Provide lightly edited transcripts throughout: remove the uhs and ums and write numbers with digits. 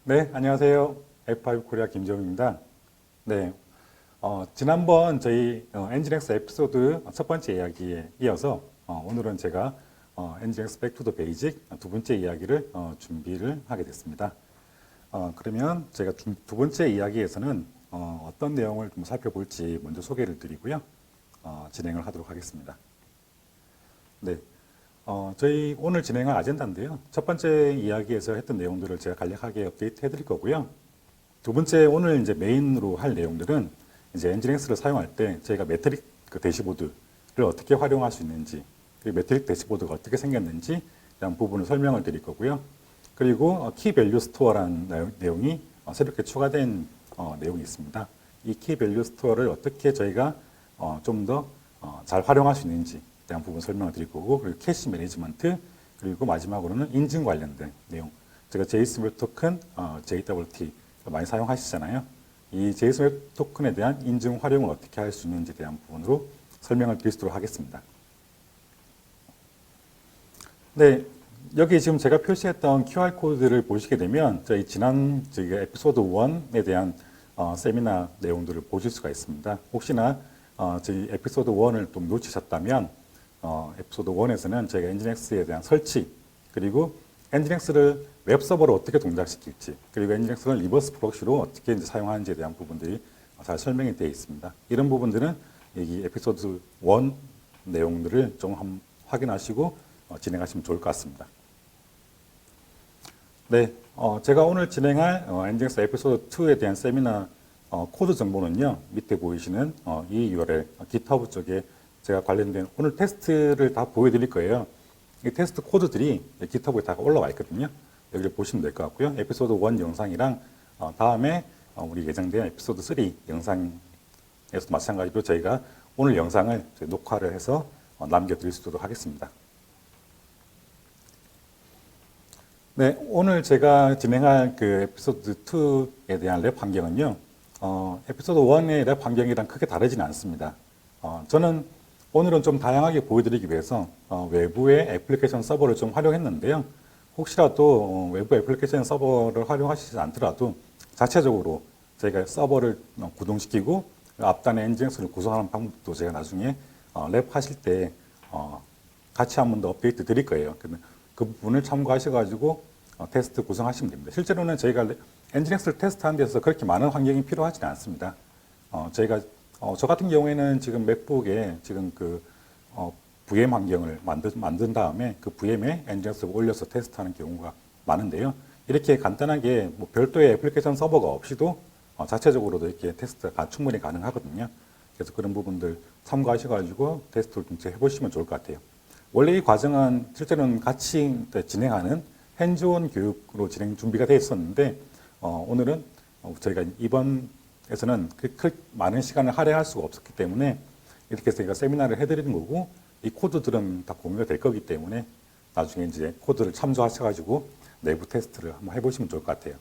네, 안녕하세요. F5 코리아 김정입니다. 네, 지난번 저희 엔진엑스 에피소드 첫 번째 이야기에 이어서 오늘은 제가 엔진엑스 백투 더 베이직 두 번째 이야기를 준비를 하게 됐습니다. 그러면 제가 두 번째 이야기에서는 어떤 내용을 좀 살펴볼지 먼저 소개를 드리고요. 진행을 하도록 하겠습니다. 네, 저희 오늘 진행할 아젠다인데요. 첫 번째 이야기에서 했던 내용들을 제가 간략하게 업데이트 해드릴 거고요. 두 번째 오늘 이제 메인으로 할 내용들은 이제 엔진엑스를 사용할 때 저희가 매트릭 그 대시보드를 어떻게 활용할 수 있는지, 그리고 매트릭 대시보드가 어떻게 생겼는지 이런 부분을 설명을 드릴 거고요. 그리고 키 밸류 스토어라는 내용이 새롭게 추가된 내용이 있습니다. 이 키 밸류 스토어를 어떻게 저희가 좀 더 잘 활용할 수 있는지 대한 부분 설명을 드릴 거고, 그리고 캐시 매니지먼트, 그리고 마지막으로는 인증 관련된 내용. 제가 제이슨 웹 토큰, JWT 많이 사용하시잖아요. 이 제이슨 웹 토큰에 대한 인증 활용을 어떻게 할 수 있는지에 대한 부분으로 설명을 드리도록 하겠습니다. 네, 여기 지금 제가 표시했던 QR코드를 보시게 되면 저희 지난 에피소드 1에 대한 세미나 내용들을 보실 수가 있습니다. 혹시나 저희 에피소드 1을 좀 놓치셨다면 에피소드 1에서는 저희가 엔진엑스에 대한 설치, 그리고 엔진엑스를 웹서버로 어떻게 동작시킬지, 그리고 엔진엑스를 리버스 프록시로 어떻게 이제 사용하는지에 대한 부분들이 잘 설명이 되어 있습니다. 이런 부분들은 이 에피소드 1 내용들을 좀 한번 확인하시고 진행하시면 좋을 것 같습니다. 네, 제가 오늘 진행할 엔진엑스 에피소드 2에 대한 세미나 코드 정보는요, 밑에 보이시는 이 URL, GitHub 쪽에 제가 관련된 오늘 테스트를 다 보여드릴 거예요. 이 테스트 코드들이 GitHub에 다 올라와 있거든요. 여기를 보시면 될 것 같고요. 에피소드 1 영상이랑 다음에 우리 예정된 에피소드 3 영상에서도 마찬가지로 저희가 오늘 영상을 녹화를 해서 남겨드릴 수 있도록 하겠습니다. 네, 오늘 제가 진행할 그 에피소드 2에 대한 랩 환경은요, 에피소드 1의 랩 환경이랑 크게 다르지는 않습니다. 저는 오늘은 좀 다양하게 보여드리기 위해서 외부의 애플리케이션 서버를 좀 활용했는데요. 혹시라도 외부 애플리케이션 서버를 활용하시지 않더라도 자체적으로 저희가 서버를 구동시키고 앞단에 엔진엑스를 구성하는 방법도 제가 나중에 랩 하실 때 같이 한 번 더 업데이트 드릴 거예요. 그 부분을 참고하셔가지고 테스트 구성하시면 됩니다. 실제로는 저희가 엔진엑스를 테스트하는 데서 그렇게 많은 환경이 필요하지는 않습니다. 저희가 저 같은 경우에는 지금 맥북에 지금 그 VM 환경을 만든 다음에 그 VM에 엔진엑스를 올려서 테스트하는 경우가 많은데요. 이렇게 간단하게 뭐 별도의 애플리케이션 서버가 없이도 자체적으로도 이렇게 테스트가 충분히 가능하거든요. 그래서 그런 부분들 참고하셔가지고 테스트를 좀 해보시면 좋을 것 같아요. 원래 이 과정은 실제로는 같이 진행하는 핸즈온 교육으로 진행 준비가 되어 있었는데 오늘은 저희가 이번에서는 그 많은 시간을 할애할 수가 없었기 때문에 이렇게 저희가 세미나를 해드리는 거고, 이 코드들은 다 공유가 될 거기 때문에 나중에 이제 코드를 참조하셔가지고 내부 테스트를 한번 해보시면 좋을 것 같아요.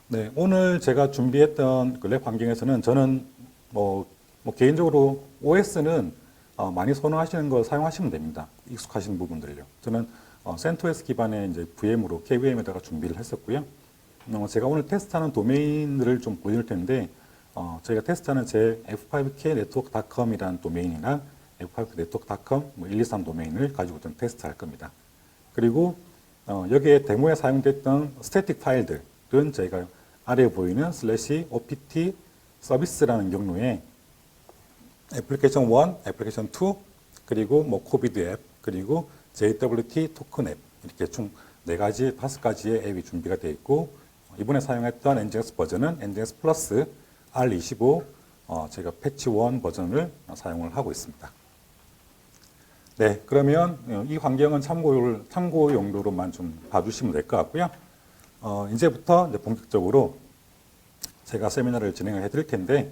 네, 오늘 제가 준비했던 그 랩 환경에서는 저는 뭐 개인적으로 OS는 많이 선호하시는 걸 사용하시면 됩니다. 익숙하신 부분들요. 저는 CentOS 기반의 이제 VM으로 KVM에다가 준비를 했었고요. 제가 오늘 테스트하는 도메인들을 좀 보여드릴 텐데, 저희가 테스트하는 제 f5knetwork.com이라는 도메인이나 f5knetwork.com 123 도메인을 가지고 좀 테스트할 겁니다. 그리고 여기에 데모에 사용됐던 스태틱 파일들은 저희가 아래에 보이는 /opt 서비스라는 경로에 애플리케이션 1, 애플리케이션 2, 그리고 뭐 코비드 앱, 그리고 JWT 토큰 앱, 이렇게 총 4가지, 5가지의 앱이 준비가 되어 있고, 이번에 사용했던 엔진엑스 버전은 엔진엑스 플러스 R25 제가 패치 1 버전을 사용을 하고 있습니다. 네, 그러면 이 환경은 참고 용도로만 좀 봐주시면 될 것 같고요. 이제부터 이제 본격적으로 제가 세미나를 진행을 해드릴 텐데,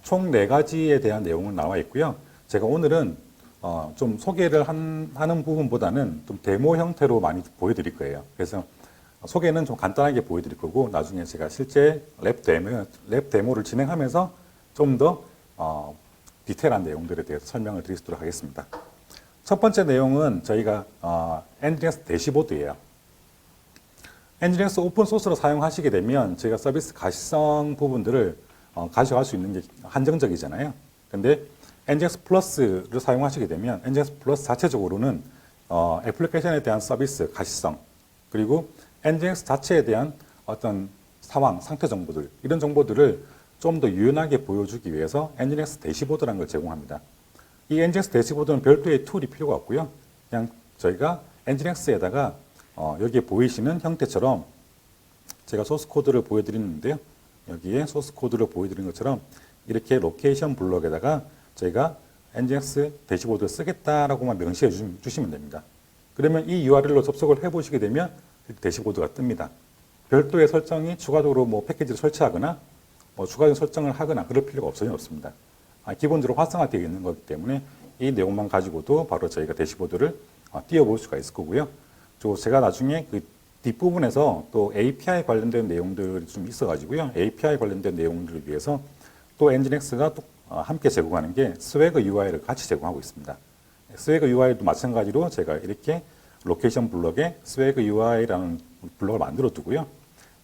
총 4가지에 대한 내용은 나와 있고요. 제가 오늘은 좀 소개를 하는 부분보다는 좀 데모 형태로 많이 보여드릴 거예요. 그래서 소개는 좀 간단하게 보여드릴 거고, 나중에 제가 실제 랩 데모를 진행하면서 좀 더 디테일한 내용들에 대해서 설명을 드리도록 하겠습니다. 첫 번째 내용은 저희가 엔지니어스 대시보드예요. 엔지니어스 오픈 소스로 사용하시게 되면 저희가 서비스 가시성 부분들을 가져갈 수 있는 게 한정적이잖아요. 근데 엔지니어스 플러스를 사용하시게 되면 엔지니어스 플러스 자체적으로는 애플리케이션에 대한 서비스 가시성 그리고 엔지니어스 자체에 대한 어떤 상황, 상태 정보들 이런 정보들을 좀 더 유연하게 보여주기 위해서 엔지니어스 대시보드라는 걸 제공합니다. 이 엔지니어스 대시보드는 별도의 툴이 필요가 없고요. 그냥 저희가 엔지니어스에다가 여기에 보이시는 형태처럼 제가 소스 코드를 보여드리는데요. 여기에 소스 코드를 보여드린 것처럼 이렇게 로케이션 블럭에다가 저희가 엔지니어스 대시보드를 쓰겠다라고만 명시해 주시면 됩니다. 그러면 이 URL로 접속을 해보시게 되면 대시보드가 뜹니다. 별도의 설정이 추가적으로 뭐 패키지를 설치하거나 뭐 추가적인 설정을 하거나 그럴 필요가 전혀 없습니다. 기본적으로 활성화되어 있는 거기 때문에 이 내용만 가지고도 바로 저희가 대시보드를 띄워볼 수가 있을 거고요. 또 제가 나중에 그 뒷부분에서 또 API 관련된 내용들이 좀 있어가지고요. API 관련된 내용들을 위해서 또 엔지니어스가 또 함께 제공하는 게 스웨그 UI를 같이 제공하고 있습니다. 스웨그 UI도 마찬가지로 제가 이렇게 로케이션 블럭에 스웨그 UI라는 블럭을 만들어 두고요.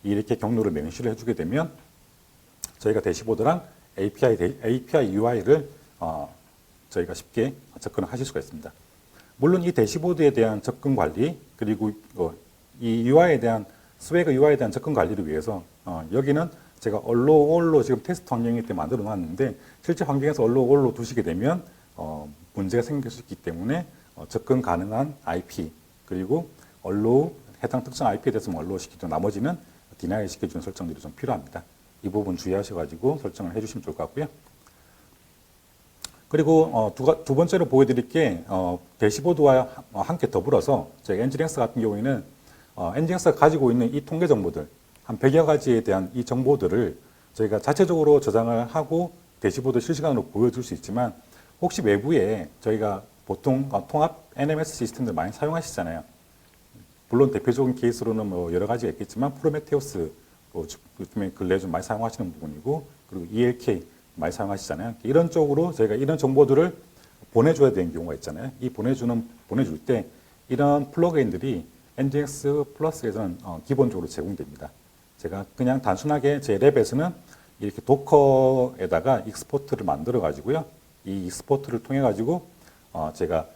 이렇게 경로를 명시를 해주게 되면 저희가 대시보드랑 API UI를 저희가 쉽게 접근을 하실 수가 있습니다. 물론 이 대시보드에 대한 접근 관리 그리고 이 UI에 대한 스웨그 UI에 대한 접근 관리를 위해서 여기는 제가 얼로 지금 테스트 환경이기 때문에 만들어 놨는데 실제 환경에서 얼로 두시게 되면 문제가 생길 수 있기 때문에 접근 가능한 IP 그리고 얼로 해당 특정 IP에 대해서 얼로 시키죠. 나머지는 디나이 시켜주는 설정들이 좀 필요합니다. 이 부분 주의하셔가지고 설정을 해주시면 좋을 것 같고요. 그리고 두 번째로 보여드릴 게 대시보드와 함께 더불어서 저희 엔지니어스 같은 경우에는 엔지니어스가 가지고 있는 이 통계 정보들 한 100여 가지에 대한 이 정보들을 저희가 자체적으로 저장을 하고 대시보드 실시간으로 보여줄 수 있지만 혹시 외부에 저희가 보통 통합 NMS 시스템들 많이 사용하시잖아요. 물론 대표적인 케이스로는 뭐 여러 가지가 있겠지만 프로메테우스 요즘에 근래에 좀 많이 사용하시는 부분이고 그리고 ELK 많이 사용하시잖아요. 이런 쪽으로 저희가 이런 정보들을 보내줘야 되는 경우가 있잖아요. 이 보내줄 때 이런 플러그인들이 NGX 플러스에서는 기본적으로 제공됩니다. 제가 그냥 단순하게 제 랩에서는 이렇게 도커에다가 익스포트를 만들어 가지고요. 이 익스포트를 통해 가지고 제가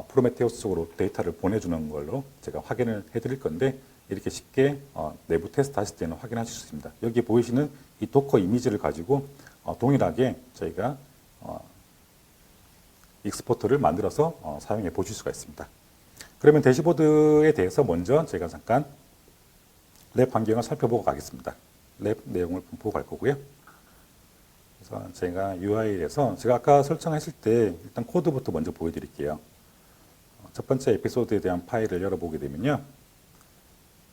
프로메테우스 쪽으로 데이터를 보내주는 걸로 제가 확인을 해드릴 건데 이렇게 쉽게 내부 테스트 하실 때는 확인하실 수 있습니다. 여기 보이시는 이 도커 이미지를 가지고 동일하게 저희가 익스포트를 만들어서 사용해 보실 수가 있습니다. 그러면 대시보드에 대해서 먼저 제가 잠깐 랩 환경을 살펴보고 가겠습니다. 랩 내용을 보고 갈 거고요. 그래서 제가 UI에서 제가 아까 설정했을 때 일단 코드부터 먼저 보여드릴게요. 첫 번째 에피소드에 대한 파일을 열어보게 되면요.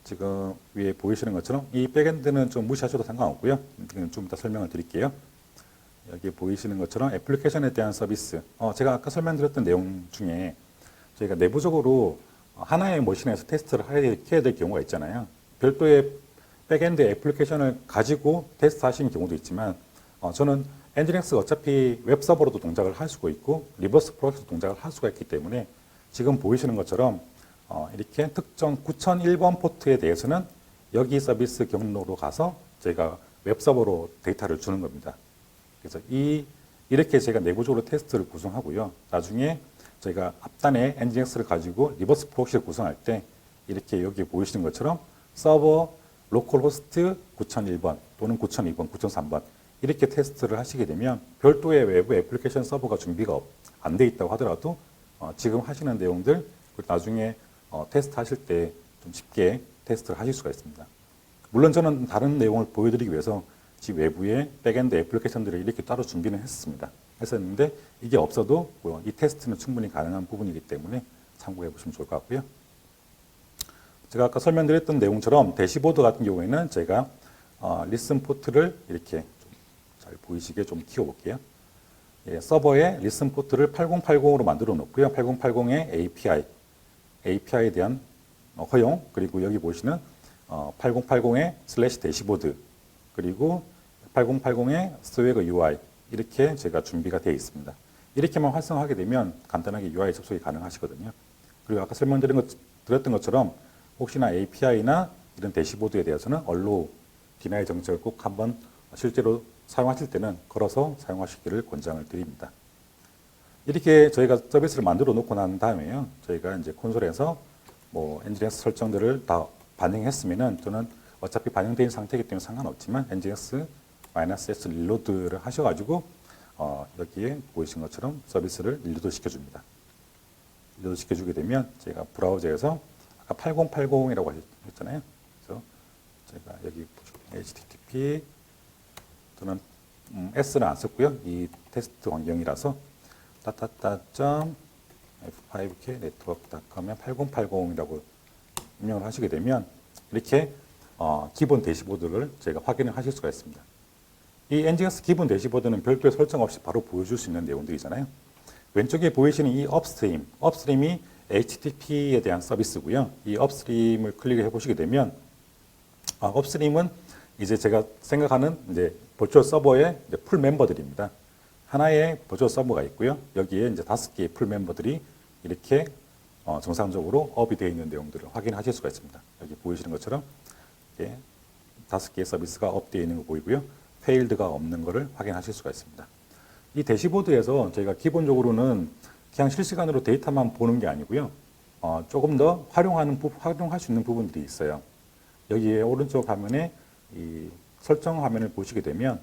지금 위에 보이시는 것처럼 이 백엔드는 좀 무시하셔도 상관없고요. 좀 이따 설명을 드릴게요. 여기 보이시는 것처럼 애플리케이션에 대한 서비스. 제가 아까 설명드렸던 내용 중에 저희가 내부적으로 하나의 머신에서 테스트를 해야 될 경우가 있잖아요. 별도의 백엔드 애플리케이션을 가지고 테스트 하시는 경우도 있지만 저는 엔지니어스가 어차피 웹서버로도 동작을 할 수가 있고 리버스 프로세스 동작을 할 수가 있기 때문에 지금 보이시는 것처럼 이렇게 특정 9001번 포트에 대해서는 여기 서비스 경로로 가서 저희가 웹서버로 데이터를 주는 겁니다. 그래서 이렇게 제가 내부적으로 테스트를 구성하고요. 나중에 저희가 앞단에 엔지니어스를 가지고 리버스 프록시를 구성할 때 이렇게 여기 보이시는 것처럼 서버 로컬 호스트 9001번 또는 9002번, 9003번 이렇게 테스트를 하시게 되면 별도의 외부 애플리케이션 서버가 준비가 안 돼 있다고 하더라도 지금 하시는 내용들 나중에 테스트 하실 때 좀 쉽게 테스트를 하실 수가 있습니다. 물론 저는 다른 내용을 보여드리기 위해서 집 외부에 백엔드 애플리케이션들을 이렇게 따로 준비는 했었는데 이게 없어도 이 테스트는 충분히 가능한 부분이기 때문에 참고해 보시면 좋을 것 같고요. 제가 아까 설명드렸던 내용처럼 대시보드 같은 경우에는 제가 리슨 포트를 이렇게 잘 보이시게 좀 키워볼게요. 서버에 리슨 포트를 8080으로 만들어 놓고요. 8080의 API에 대한 허용, 그리고 여기 보시는 8080의 슬래시 대시보드, 그리고 8080의 스웨그 UI 이렇게 제가 준비가 되어 있습니다. 이렇게만 활성화하게 되면 간단하게 UI 접속이 가능하시거든요. 그리고 아까 드렸던 것처럼 혹시나 API나 이런 대시보드에 대해서는 allow, deny 정책을 꼭 한번 실제로 사용하실 때는 걸어서 사용하시기를 권장을 드립니다. 이렇게 저희가 서비스를 만들어 놓고 난 다음에요. 저희가 이제 콘솔에서 뭐 NGINX 설정들을 다 반영했으면은 저는 어차피 반영된 상태이기 때문에 상관없지만 NGINX-S 릴로드를 하셔가지고 여기에 보이신 것처럼 서비스를 릴로드 시켜줍니다. 릴로드 시켜주게 되면 제가 브라우저에서 아까 8080이라고 했잖아요. 그래서 제가 여기 HTTP 저는 S는 안 썼고요. 이 테스트 환경이라서 f5knetwork.com에 8080이라고 입력을 하시게 되면 이렇게 기본 대시보드를 제가 확인을 하실 수가 있습니다. 이 NGINX 기본 대시보드는 별도의 설정 없이 바로 보여줄 수 있는 내용들이잖아요. 왼쪽에 보이시는 이 업스트림이 HTTP에 대한 서비스고요. 이 업스트림을 클릭해 보시게 되면 업스트림은 이제 제가 생각하는 이제 버추얼 서버의 이제 풀 멤버들입니다. 하나의 버추얼 서버가 있고요. 여기에 이제 5개의 풀 멤버들이 이렇게 정상적으로 업이 되어 있는 내용들을 확인하실 수가 있습니다. 여기 보이시는 것처럼 이렇게 5개의 서비스가 업되어 있는 거 보이고요. 페일드가 없는 것을 확인하실 수가 있습니다. 이 대시보드에서 저희가 기본적으로는 그냥 실시간으로 데이터만 보는 게 아니고요. 조금 더 활용할 수 있는 부분들이 있어요. 여기에 오른쪽 화면에 이 설정 화면을 보시게 되면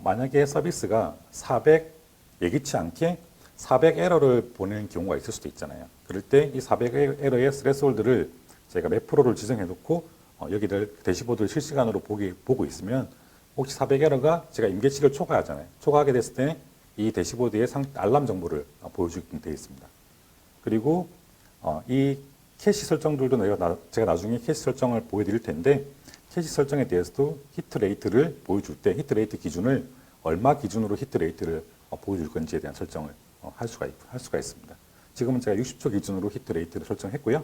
만약에 서비스가 400 예기치 않게 400 에러를 보내는 경우가 있을 수도 있잖아요. 그럴 때 이 400 에러의 스레스홀드를 제가 몇 프로를 지정해 놓고 여기를 대시보드를 실시간으로 보고 있으면 혹시 400 에러가 제가 임계치를 초과하잖아요. 초과하게 됐을 때 이 대시보드의 알람 정보를 보여주게 되어 있습니다. 그리고 이 캐시 설정들도 제가 나중에 캐시 설정을 보여드릴 텐데 캐시 설정에 대해서도 히트레이트를 보여줄 때 히트레이트 기준을 얼마 기준으로 히트레이트를 보여줄 건지에 대한 설정을 할 수가 있습니다. 지금은 제가 60초 기준으로 히트레이트를 설정했고요.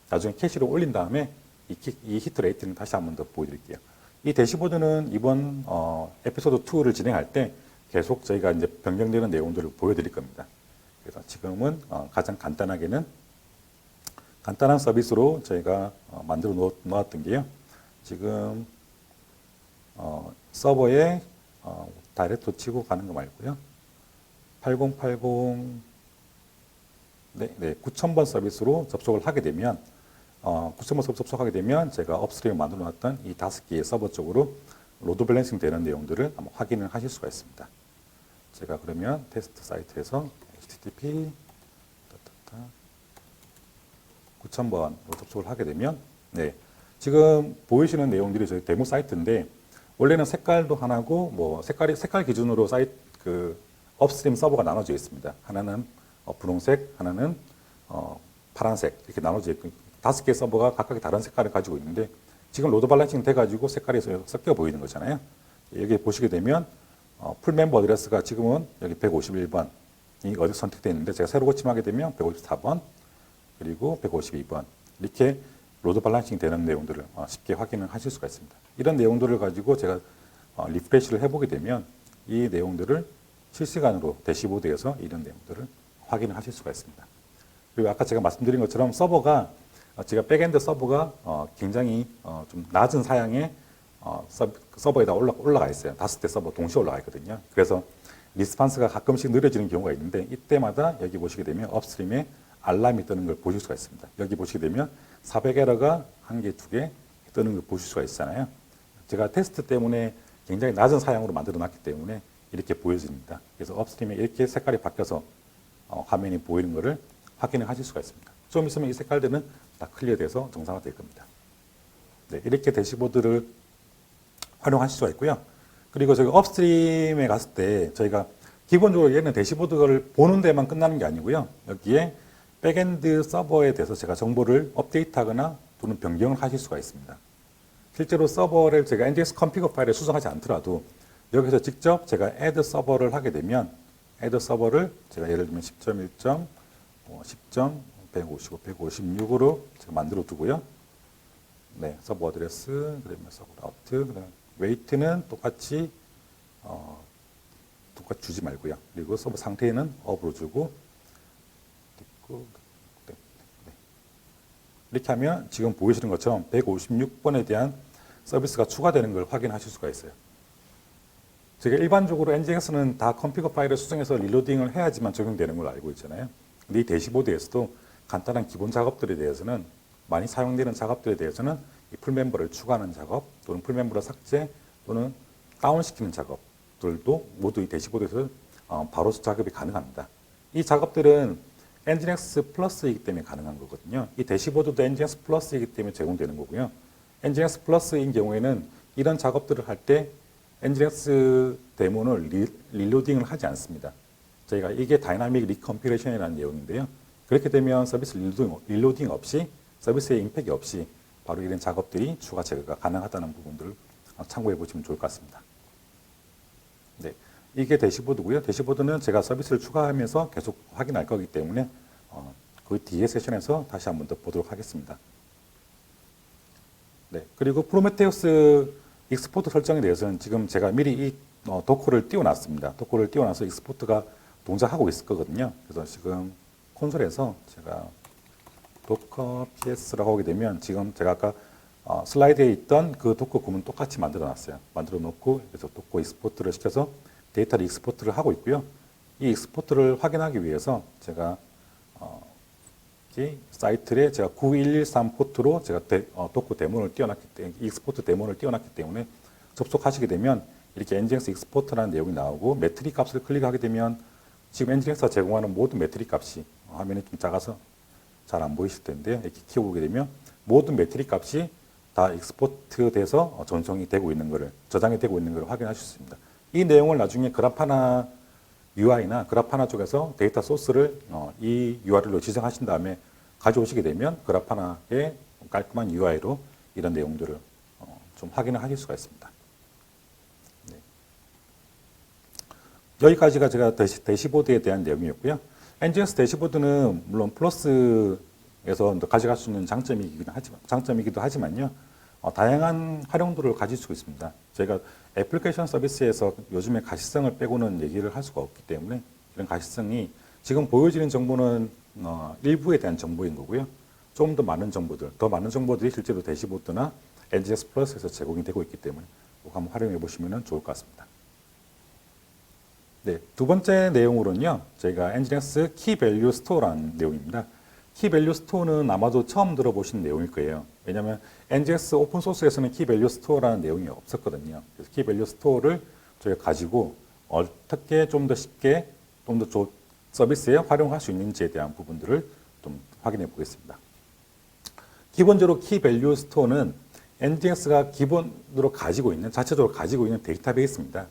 나중에 캐시를 올린 다음에 이 히트레이트는 다시 한번 더 보여드릴게요. 이 대시보드는 이번 에피소드 2를 진행할 때 계속 저희가 이제 변경되는 내용들을 보여드릴 겁니다. 그래서 지금은 가장 간단한 서비스로 저희가 만들어 놓았던 게요. 지금 서버에 다이렉트 치고 가는 거 말고요. 8080 9000번 서비스로 접속을 하게 되면 9000번 접속하게 되면 제가 업스트림 만들어 놨던 이 5개의 서버 쪽으로 로드 밸런싱 되는 내용들을 한번 확인을 하실 수가 있습니다. 제가 그러면 테스트 사이트에서 http 9000번으로 접속을 하게 되면 지금 보이시는 내용들이 저희 데모 사이트인데 원래는 색깔도 하나고 뭐 색깔 기준으로 업스트림 서버가 나눠져 있습니다. 하나는 분홍색, 하나는 파란색 이렇게 나눠져 있고 5개의 서버가 각각 다른 색깔을 가지고 있는데 지금 로드 밸런싱 돼가지고 색깔이 섞여 보이는 거잖아요. 여기 보시게 되면 풀 멤버 어드레스가 지금은 여기 151번이 어디 선택되어 있는데 제가 새로 고침하게 되면 154번 그리고 152번 이렇게 로드 밸런싱 되는 내용들을 쉽게 확인을 하실 수가 있습니다. 이런 내용들을 가지고 제가 리프레시를 해보게 되면 이 내용들을 실시간으로 대시보드에서 이런 내용들을 확인을 하실 수가 있습니다. 그리고 아까 제가 말씀드린 것처럼 제가 백엔드 서버가 굉장히 좀 낮은 사양의 서버에다 올라가 있어요. 5대 서버 동시에 올라가 있거든요. 그래서 리스판스가 가끔씩 느려지는 경우가 있는데 이때마다 여기 보시게 되면 업스트림에 알람이 뜨는 걸 보실 수가 있습니다. 여기 보시게 되면 400 에러가 1개, 2개 뜨는 걸 보실 수가 있잖아요. 제가 테스트 때문에 굉장히 낮은 사양으로 만들어 놨기 때문에 이렇게 보여집니다. 그래서 업스트림에 이렇게 색깔이 바뀌어서 화면이 보이는 것을 확인을 하실 수가 있습니다. 좀 있으면 이 색깔들은 다 클리어돼서 정상화될 겁니다. 이렇게 대시보드를 활용하실 수가 있고요. 그리고 저희가 업스트림에 갔을 때 저희가 기본적으로 얘는 대시보드를 보는 데만 끝나는 게 아니고요. 여기에 백엔드 서버에 대해서 제가 정보를 업데이트하거나 또는 변경을 하실 수가 있습니다. 실제로 서버를 제가 NGINX 컨피그 파일에 수정하지 않더라도 여기서 직접 제가 add 서버를 하게 되면 add 서버를 제가 예를 들면 10.1점, 10점, 155, 156으로 제가 만들어 두고요. 서버 어드레스, 그다음에 서버 라우트, 그다음에 웨이트는 똑같이 똑같이 주지 말고요. 그리고 서버 상태에는 업으로 주고 이렇게 하면 지금 보이시는 것처럼 156번에 대한 서비스가 추가되는 걸 확인하실 수가 있어요. 제가 일반적으로 NGX는 다 컨피그 파일을 수정해서 리로딩을 해야지만 적용되는 걸 알고 있잖아요. 근데 이 대시보드에서도 간단한 기본 작업들에 대해서는 많이 사용되는 작업들에 대해서는 이 풀멤버를 추가하는 작업 또는 풀멤버를 삭제 또는 다운시키는 작업들도 모두 이 대시보드에서 바로 작업이 가능합니다. 이 작업들은 엔진엑스 플러스이기 때문에 가능한 거거든요. 이 대시보드도 엔진엑스 플러스이기 때문에 제공되는 거고요. 엔진엑스 플러스인 경우에는 이런 작업들을 할 때 엔진엑스 데모는 리로딩을 하지 않습니다. 저희가 이게 다이나믹 리컴필레이션이라는 내용인데요. 그렇게 되면 서비스 릴로딩 없이 서비스에 임팩이 없이 바로 이런 작업들이 추가 제거가 가능하다는 부분들을 참고해 보시면 좋을 것 같습니다. 네, 이게 대시보드고요. 대시보드는 제가 서비스를 추가하면서 계속 확인할 거기 때문에 그 뒤에 세션에서 다시 한번 더 보도록 하겠습니다. 네, 그리고 프로메테우스 익스포트 설정에 대해서는 지금 제가 미리 이 도커를 띄워놨습니다. 도커를 띄워놔서 익스포트가 동작하고 있을 거거든요. 그래서 지금 콘솔에서 제가 도커 ps라고 하게 되면 지금 제가 아까 슬라이드에 있던 그 도커 구문 똑같이 만들어 놨어요. 만들어 놓고 그래서 도커 익스포트를 시켜서 데이터를 익스포트를 하고 있고요. 이 익스포트를 확인하기 위해서 제가 사이트에 제가 9113 포트로 제가 도커 데모를 띄워놨기 때문에 익스포트 데모를 띄워놨기 때문에 접속하시게 되면 이렇게 엔진엑스 익스포트라는 내용이 나오고 매트릭 값을 클릭하게 되면 지금 엔진엑스가 제공하는 모든 매트릭 값이 화면이 좀 작아서 잘 안 보이실 텐데요. 이렇게 키워보게 되면 모든 매트릭 값이 다 익스포트 돼서 전송이 되고 있는 것을 저장이 되고 있는 것을 확인하실 수 있습니다. 이 내용을 나중에 그라파나 UI나 그라파나 쪽에서 데이터 소스를 이 URL로 지정하신 다음에 가져오시게 되면 그라파나의 깔끔한 UI로 이런 내용들을 좀 확인을 하실 수가 있습니다. 네. 여기까지가 제가 대시보드에 대한 내용이었고요. NGX 대시보드는 물론 플러스에서 가져갈 수 있는 장점이기도 하지만요. 다양한 활용도를 가질 수 있습니다. 저희가 애플리케이션 서비스에서 요즘에 가시성을 빼고는 얘기를 할 수가 없기 때문에 이런 가시성이 지금 보여지는 정보는 일부에 대한 정보인 거고요. 좀 더 많은 정보들, 더 많은 정보들이 실제로 대시보드나 NGX 플러스에서 제공이 되고 있기 때문에 꼭 한번 활용해 보시면 좋을 것 같습니다. 네, 두 번째 내용으로는요, 저희가 NGX 키 밸류 스토어라는 내용입니다. 키 밸류 스토어는 아마도 처음 들어보신 내용일 거예요. 왜냐하면 NGX 오픈 소스에서는 키 밸류 스토어라는 내용이 없었거든요. 그래서 키 밸류 스토어를 저희가 가지고 어떻게 좀 더 쉽게 좀 더 서비스에 활용할 수 있는지에 대한 부분들을 좀 확인해 보겠습니다. 기본적으로 키 밸류 스토어는 NGX가 기본으로 자체적으로 가지고 있는 데이터베이스입니다.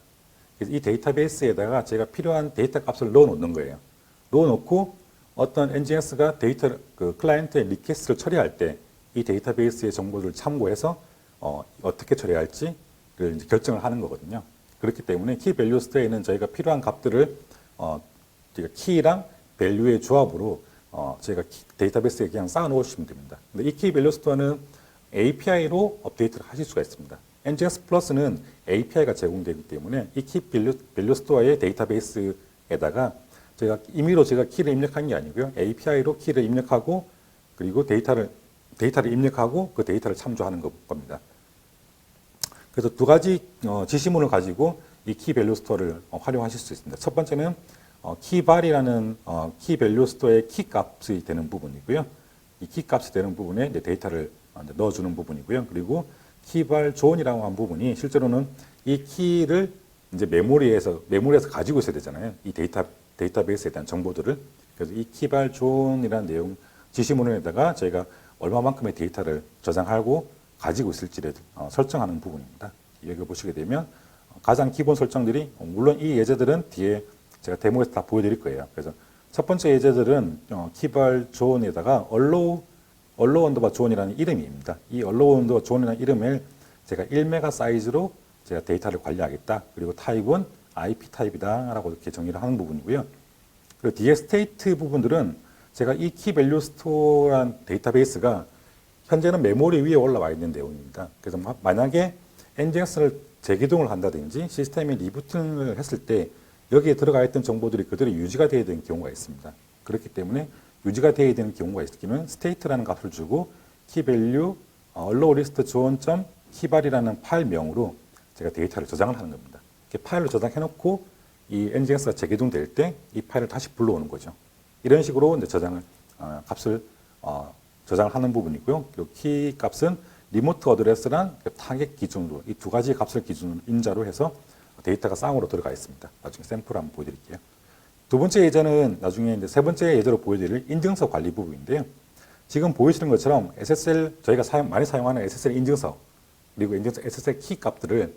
그래서 이 데이터베이스에다가 제가 필요한 데이터 값을 넣어 놓는 거예요. 넣어 놓고 어떤 NGX가 클라이언트의 리퀘스트를 처리할 때 이 데이터베이스의 정보를 참고해서 어떻게 처리할지 이제 결정을 하는 거거든요. 그렇기 때문에 키 밸류 스토어에는 저희가 필요한 값들을 키랑 밸류의 조합으로 저희가 데이터베이스에 그냥 쌓아 놓으시면 됩니다. 근데 이 키 밸류 스토어는 API로 업데이트를 하실 수가 있습니다. NGX 플러스는 API가 제공되기 때문에 이 키 밸류 스토어의 데이터베이스에다가 임의로 제가 키를 입력한 게 아니고요. API로 키를 입력하고 그리고 데이터를 입력하고 그 데이터를 참조하는 겁니다. 그래서 두 가지 지시문을 가지고 이 키 밸류 스토어를 활용하실 수 있습니다. 첫 번째는 키발이라는 키 밸류 스토어의 키 값이 되는 부분이고요. 이 키 값이 되는 부분에 이제 데이터를 넣어주는 부분이고요. 그리고 키발 존이라고 하는 부분이 실제로는 이 키를 이제 메모리에서 가지고 있어야 되잖아요. 이 데이터베이스에 대한 정보들을. 그래서 이 키발 존이라는 내용 지시문에다가 저희가 얼마만큼의 데이터를 저장하고 가지고 있을지를 설정하는 부분입니다. 여기 보시게 되면 가장 기본 설정들이 물론 이 예제들은 뒤에 제가 데모에서 다 보여드릴 거예요. 그래서 첫 번째 예제들은 키발 존에다가 allow 언더바 존이라는 이름입니다. 이 allow 언더바 존이라는 이름을 제가 1메가 사이즈로 제가 데이터를 관리하겠다. 그리고 타입은 IP 타입이다 라고 이렇게 정의를 하는 부분이고요. 그리고 뒤에 스테이트 부분들은 제가 이 키 밸류 스토어란 데이터베이스가 현재는 메모리 위에 올라와 있는 내용입니다. 그래서 만약에 NGX를 재기동을 한다든지 시스템이 리부팅을 했을 때 여기에 들어가 있던 정보들이 그대로 유지가 되어야 되는 경우가 있습니다. 그렇기 때문에 유지가 되어야 되는 경우가 있으면 state라는 값을 주고 keyvalue allow list 조언점 keyval이라는 파일명으로 제가 데이터를 저장을 하는 겁니다. 이렇게 파일을 저장해 놓고 이 nginx가 재개동될 때 이 파일을 다시 불러오는 거죠. 이런 식으로 이제 값을 저장을 하는 부분이고요. 그리고 키 값은 리모트 어드레스란 타겟 기준으로 이 두 가지 값을 기준으로 인자로 해서 데이터가 쌍으로 들어가 있습니다. 나중에 샘플 한번 보여드릴게요. 두 번째 예제는 나중에 이제 세 번째 예제로 보여드릴 인증서 관리 부분인데요. 지금 보이시는 것처럼 SSL 저희가 많이 사용하는 SSL 인증서 그리고 인증서 SSL 키 값들을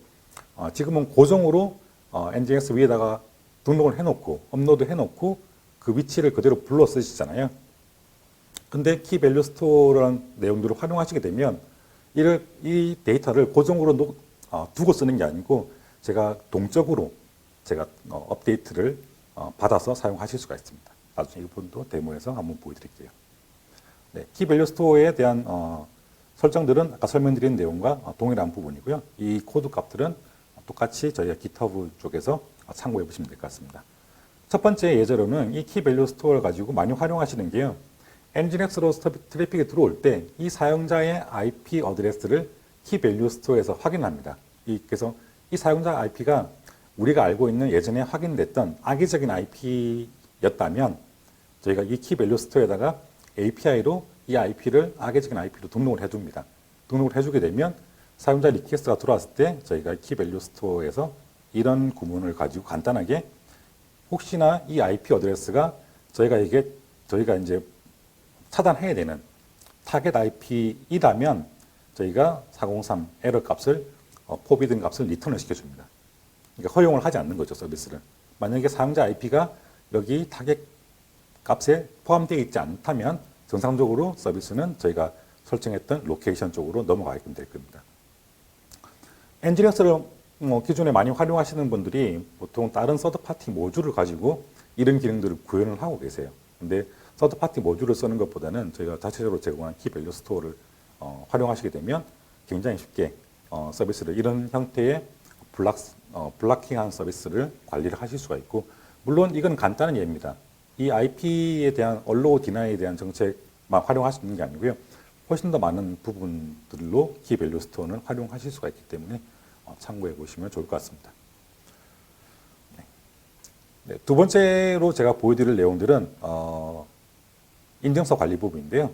지금은 고정으로 nginx 위에다가 등록을 해놓고 업로드 해놓고 그 위치를 그대로 불러 쓰시잖아요. 근데 키 밸류 스토어라는 내용들을 활용하시게 되면 이 데이터를 고정으로 두고 쓰는 게 아니고 제가 동적으로 제가 업데이트를 받아서 사용하실 수가 있습니다. 나중에 이 부분도 데모에서 한번 보여드릴게요. 네, 키 밸류 스토어에 대한 설정들은 아까 설명드린 내용과 동일한 부분이고요. 이 코드 값들은 똑같이 저희가 GitHub 쪽에서 참고해 보시면 될 것 같습니다. 첫 번째 예제로는 이 키 밸류 스토어를 가지고 많이 활용하시는 게요. nginx로 트래픽이 들어올 때 이 사용자의 IP 어드레스를 키 밸류 스토어에서 확인합니다. 그래서 이 사용자 IP가 우리가 알고 있는 예전에 확인됐던 악의적인 IP였다면 저희가 이 키 밸류 스토어에다가 API로 이 IP를 악의적인 IP로 등록을 해줍니다. 등록을 해주게 되면 사용자 리퀘스트가 들어왔을 때 저희가 키 밸류 스토어에서 이런 구문을 가지고 간단하게 혹시나 이 IP 어드레스가 저희가 이제 차단해야 되는 타겟 IP이라면 저희가 403 에러 값을 포비든 값을 리턴을 시켜줍니다. 그러니까 허용을 하지 않는 거죠, 서비스를. 만약에 사용자 IP가 여기 타겟 값에 포함되어 있지 않다면 정상적으로 서비스는 저희가 설정했던 로케이션 쪽으로 넘어가게끔 될 겁니다. nginx를 기존에 많이 활용하시는 분들이 보통 다른 서드파티 모듈을 가지고 이런 기능들을 구현을 하고 계세요. 근데 서드파티 모듈을 쓰는 것보다는 저희가 자체적으로 제공한 키 밸류 스토어를 활용하시게 되면 굉장히 쉽게 서비스를 이런 형태의 블락킹한 서비스를 관리를 하실 수가 있고, 물론 이건 간단한 예입니다. 이 IP에 대한 allow deni에 대한 정책만 활용하시는 게 아니고요. 훨씬 더 많은 부분들로 키 밸류 스토어는 활용하실 수가 있기 때문에 참고해 보시면 좋을 것 같습니다. 네, 두 번째로 제가 보여드릴 내용들은 인증서 관리 부분인데요.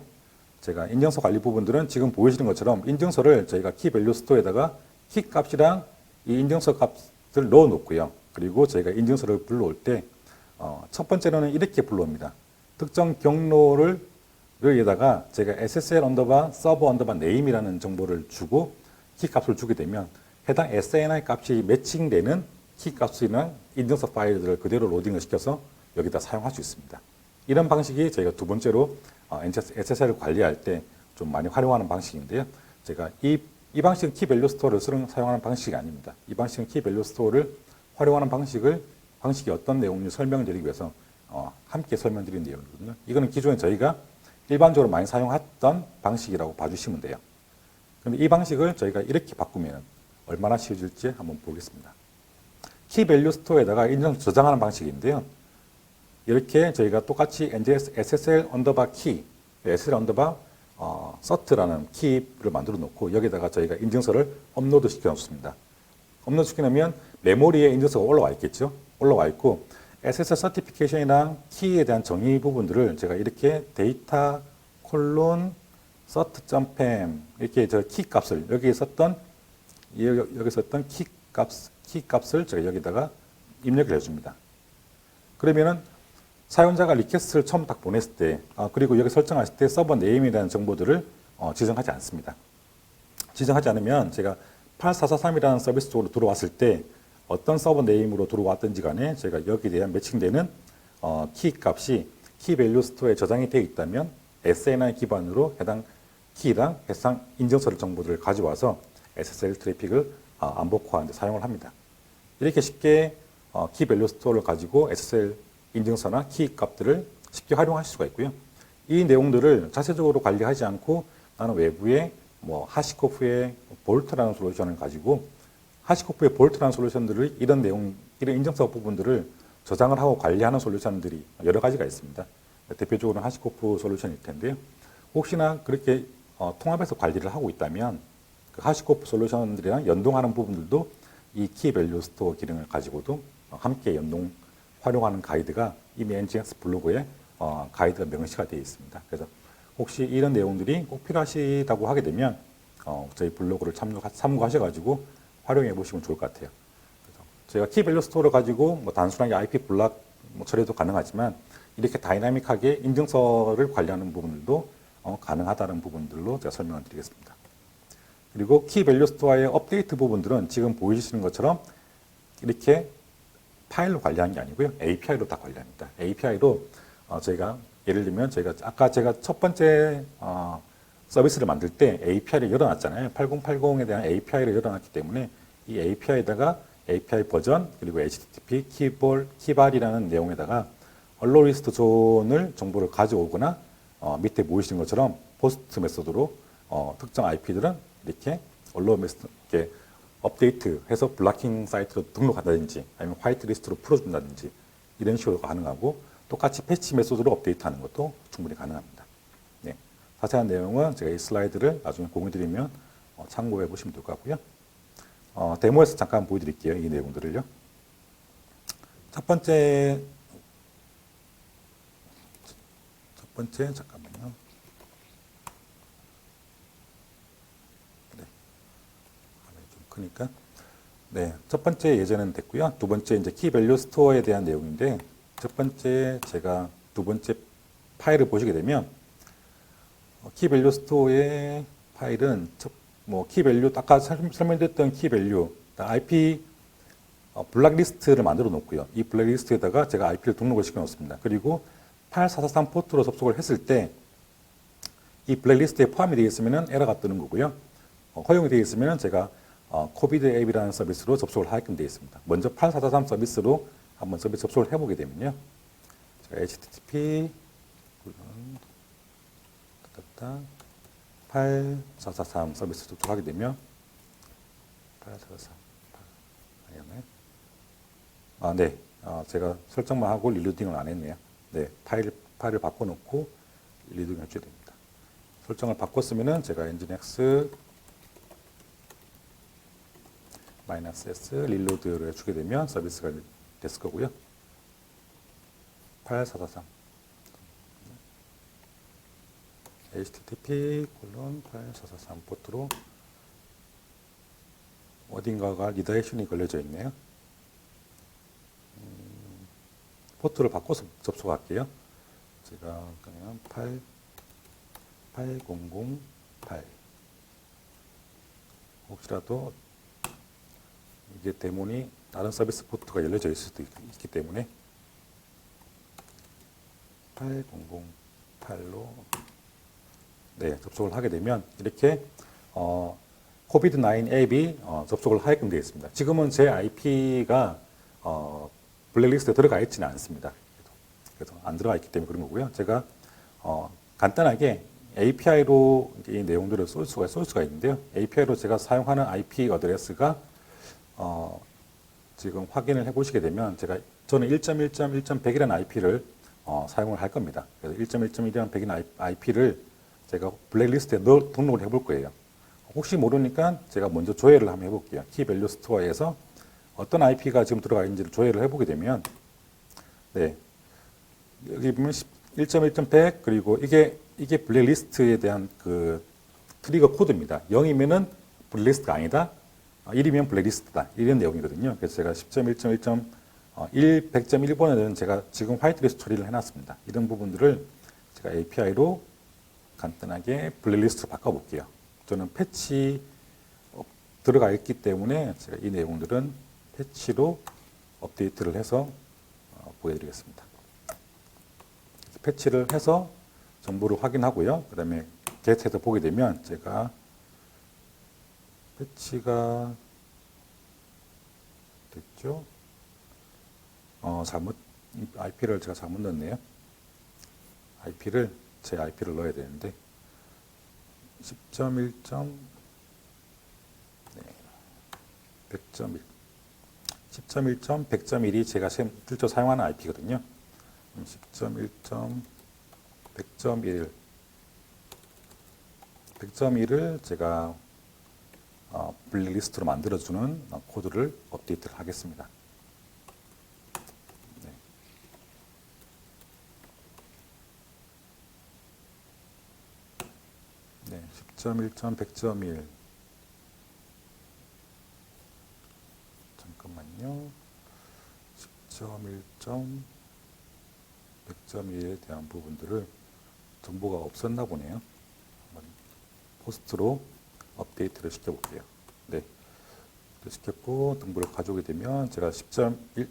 제가 인증서 관리 부분들은 지금 보이시는 것처럼 인증서를 저희가 키 밸류 스토어에다가 키 값이랑 이 인증서 값을 넣어 놓고요. 그리고 저희가 인증서를 불러올 때 첫 번째로는 이렇게 불러옵니다. 특정 경로를 여기에다가 제가 SSL 언더바 서버 언더바 네임이라는 정보를 주고 키 값을 주게 되면 해당 SNI 값이 매칭되는 키 값이나 인증서 파일들을 그대로 로딩을 시켜서 여기다 사용할 수 있습니다. 이런 방식이 저희가 두 번째로 SSL을 관리할 때 좀 많이 활용하는 방식인데요. 제가 이 방식은 키 밸류 스토어를 사용하는 방식이 아닙니다. 이 방식은 키 밸류 스토어를 활용하는 방식이 어떤 내용인지 설명드리기 위해서 함께 설명드리는 내용이거든요. 이거는 기존에 저희가 일반적으로 많이 사용했던 방식이라고 봐주시면 돼요. 그런데 이 방식을 저희가 이렇게 바꾸면 얼마나 쉬워질지 한번 보겠습니다. 키 밸류 스토어에다가 인증 저장하는 방식인데요. 이렇게 저희가 똑같이 SSL 언더바 키, SSL 언더바 cert라는 키를 만들어 놓고 여기다가 저희가 인증서를 업로드 시켜 놓습니다. 업로드 시켜 놓으면 메모리에 인증서가 올라와 있겠죠. 올라와 있고 SSL 서티피케이션이랑 키에 대한 정의 부분들을 제가 이렇게 데이터 콜론 cert.pem 이렇게 저 키 값을 여기 썼던 키 값을 제가 여기다가 입력을 해줍니다. 그러면은 사용자가 리퀘스트를 처음 딱 보냈을 때, 그리고 여기 설정하실 때 서버 네임에 대한 정보들을 지정하지 않습니다. 지정하지 않으면 제가 8443이라는 서비스 쪽으로 들어왔을 때 어떤 서버 네임으로 들어왔든지 간에 제가 여기에 대한 매칭되는 키 값이 키 밸류 스토어에 저장이 되어 있다면 SNI 기반으로 해당 키랑 해당 인증서 정보들을 가져와서 SSL 트래픽을 안복화하는 데 사용을 합니다. 이렇게 쉽게 키 밸류 스토어를 가지고 SSL 인증서나 키 값들을 쉽게 활용하실 수가 있고요. 이 내용들을 자체적으로 관리하지 않고 나는 외부에 하시코프의 볼트라는 솔루션을 가지고 하시코프의 볼트라는 솔루션들을 이런 인증서 부분들을 저장을 하고 관리하는 솔루션들이 여러 가지가 있습니다. 대표적으로 하시코프 솔루션일 텐데요. 혹시나 그렇게 통합해서 관리를 하고 있다면 그 하시코프 솔루션들이랑 연동하는 부분들도 이 키밸류 스토어 기능을 가지고도 함께 활용하는 가이드가 이미 NGX 블로그에 가이드가 명시가 되어 있습니다. 그래서 혹시 이런 내용들이 꼭 필요하시다고 하게 되면 저희 블로그를 참고하셔가지고 활용해 보시면 좋을 것 같아요. 그래서 저희가 키밸류 스토어를 가지고 뭐 단순하게 IP 블락 처리도 가능하지만 이렇게 다이나믹하게 인증서를 관리하는 부분들도 가능하다는 부분들로 제가 설명을 드리겠습니다. 그리고 키밸류 스토어의 업데이트 부분들은 지금 보이시는 것처럼 이렇게 파일로 관리하는 게 아니고요. API로 다 관리합니다. API로 저희가 예를 들면 저희가 아까 제가 첫 번째 서비스를 만들 때 API를 열어놨잖아요. 8080에 대한 API를 열어놨기 때문에 이 API에다가 API 버전 그리고 HTTP 키발이라는 내용에다가 얼로 리스트 존을 정보를 가져오거나 밑에 보이시는 것처럼 포스트 메소드로 특정 IP들은 이렇게 얼로 메소드 이렇게 업데이트해서 블락킹 사이트로 등록한다든지 아니면 화이트 리스트로 풀어준다든지 이런 식으로 가능하고 똑같이 패치 메소드로 업데이트하는 것도 충분히 가능합니다. 네. 자세한 내용은 제가 이 슬라이드를 나중에 공유드리면 참고해 보시면 될 것 같고요. 데모에서 잠깐 보여드릴게요. 이 내용들을요. 첫 번째 잠깐만요. 네. 화면이 좀 크니까. 네. 첫 번째 예제는 됐고요. 두 번째 이제 키밸류 스토어에 대한 내용인데 첫 번째 제가 두 번째 파일을 보시게 되면 키밸류 스토어의 파일은 키밸류 아까 설명드렸던 키밸류 IP 블랙리스트를 만들어 놓고요. 이 블랙리스트에다가 제가 IP를 등록을 시켜 놓습니다. 그리고 8443 포트로 접속을 했을 때 이 블랙리스트에 포함이 되어 있으면 에러가 뜨는 거고요. 허용이 되어 있으면 제가 코비드 앱이라는 서비스로 접속을 하게끔 되어 있습니다. 먼저 8443 서비스로 한번 서비스 접속을 해보게 되면요. 제가 HTTP 8443 서비스 접속하게 되면 8443 네. 제가 설정만 하고 리로딩을 안 했네요. 네. 파일을 바꿔놓고 리로딩을 해줘야 됩니다. 설정을 바꿨으면은 제가 nginx -s 릴로드를 해주게 되면 서비스가 됐을 거고요. 8443 http://8443 포트로 어딘가가 리다이렉션이 걸려져 있네요. 포트를 바꿔서 접속할게요. 제가 그냥 8008 혹시라도 이게 데몬이 다른 서비스 포트가 열려져 있을 수도 있기 때문에 8008로 네, 접속을 하게 되면 이렇게 코비드9 앱이 접속을 하게끔 되어 있습니다. 지금은 제 IP가 블랙리스트에 들어가 있지는 않습니다. 그래서 안 들어가 있기 때문에 그런 거고요. 제가 간단하게 API로 이 내용들을 쏠 수가 있는데요. API로 제가 사용하는 IP 어드레스가 지금 확인을 해보시게 되면 저는 1.1.1.100이라는 IP를 사용을 할 겁니다. 그래서 1.1.1이라는 100인 IP를 제가 블랙리스트에 등록을 해볼 거예요. 혹시 모르니까 제가 먼저 조회를 한번 해볼게요. 키밸류 스토어에서 어떤 IP가 지금 들어가 있는지를 조회를 해보게 되면, 네. 여기 보면 1.1.100 그리고 이게 블랙리스트에 대한 그 트리거 코드입니다. 0이면은 블랙리스트가 아니다. 1이면 블랙리스트다. 이런 내용이거든요. 그래서 제가 100.1번에는 제가 지금 화이트리스트 처리를 해놨습니다. 이런 부분들을 제가 API로 간단하게 블랙리스트로 바꿔볼게요. 저는 패치 들어가 있기 때문에 제가 이 내용들은 패치로 업데이트를 해서 보여드리겠습니다. 패치를 해서 정보를 확인하고요. 그 다음에 get에서 보게 되면 제가 패치가 됐죠? IP를 제가 잘못 넣었네요. 제 IP를 넣어야 되는데 10.1. 네, 100.1 10.1점, 100.1이 제가 실제로 사용하는 IP거든요. 10.1점, 100.1, 100.1을 제가 블랙리스트로 만들어주는 코드를 업데이트를 하겠습니다. 네, 10.1점, 100.1 잠깐만요. 10.1점, 100.1에 대한 부분들을 정보가 없었나 보네요. 포스트로 업데이트를 시켜볼게요. 네, 시켰고 등부를 가져오게 되면 제가 10.1,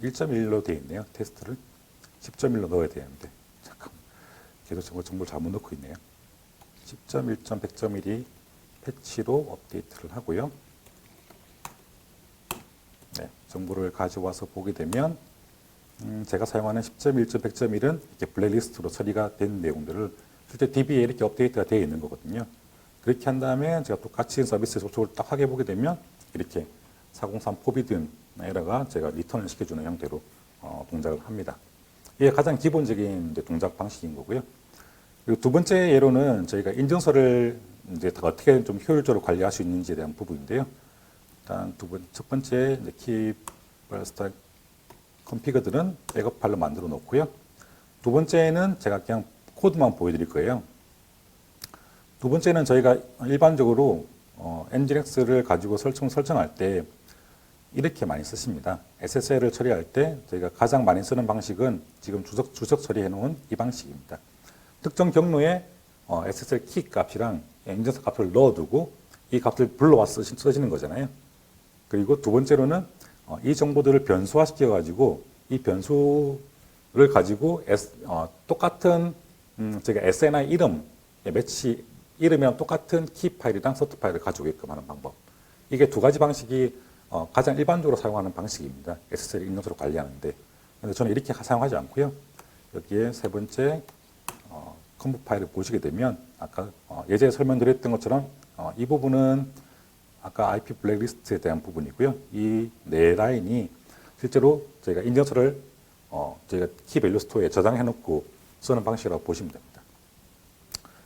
1.1로 되어 있네요. 테스트를 10.1로 넣어야 되는데 잠깐 계속 정보를 잘못 넣고 있네요. 10.1점, 100.1이 패치로 업데이트를 하고요. 네, 정보를 가져와서 보게 되면 제가 사용하는 10.1점, 100.1은 이렇게 블랙리스트로 처리가 된 내용들을 실제 DB에 이렇게 업데이트가 되어 있는 거거든요. 그렇게 한 다음에 제가 똑같이 서비스 접속을 딱 하게 보게 되면 이렇게 403 포비든 에러가 제가 리턴을 시켜주는 형태로 동작을 합니다. 이게 가장 기본적인 동작 방식인 거고요. 그리고 두 번째 예로는 저희가 인증서를 이제 어떻게 좀 효율적으로 관리할 수 있는지에 대한 부분인데요. 일단 첫 번째 키발스타 컨피그들은 백업 파일로 만들어 놓고요. 두 번째는 제가 그냥 코드만 보여드릴 거예요. 두 번째는 저희가 일반적으로 엔진엑스를 가지고 설정할 때 이렇게 많이 쓰십니다. SSL을 처리할 때 저희가 가장 많이 쓰는 방식은 지금 주석 처리해 놓은 이 방식입니다. 특정 경로에 SSL 키 값이랑 인증서 값을 넣어두고 이 값을 불러와서 쓰시는 거잖아요. 그리고 두 번째로는 이 정보들을 변수화시켜 가지고 이 변수를 가지고 똑같은 저희가 SNI 이름 매치 이름이랑 똑같은 키 파일이랑 서트 파일을 가져오게끔 하는 방법. 이게 두 가지 방식이 가장 일반적으로 사용하는 방식입니다. SSL 인증서로 관리하는데. 근데 저는 이렇게 사용하지 않고요. 여기에 세 번째 컴프 파일을 보시게 되면 아까 예전에 설명드렸던 것처럼 이 부분은 아까 IP 블랙리스트에 대한 부분이고요. 이 네 라인이 실제로 저희가 인증서를 저희가 키 밸류 스토어에 저장해 놓고 쓰는 방식이라고 보시면 됩니다.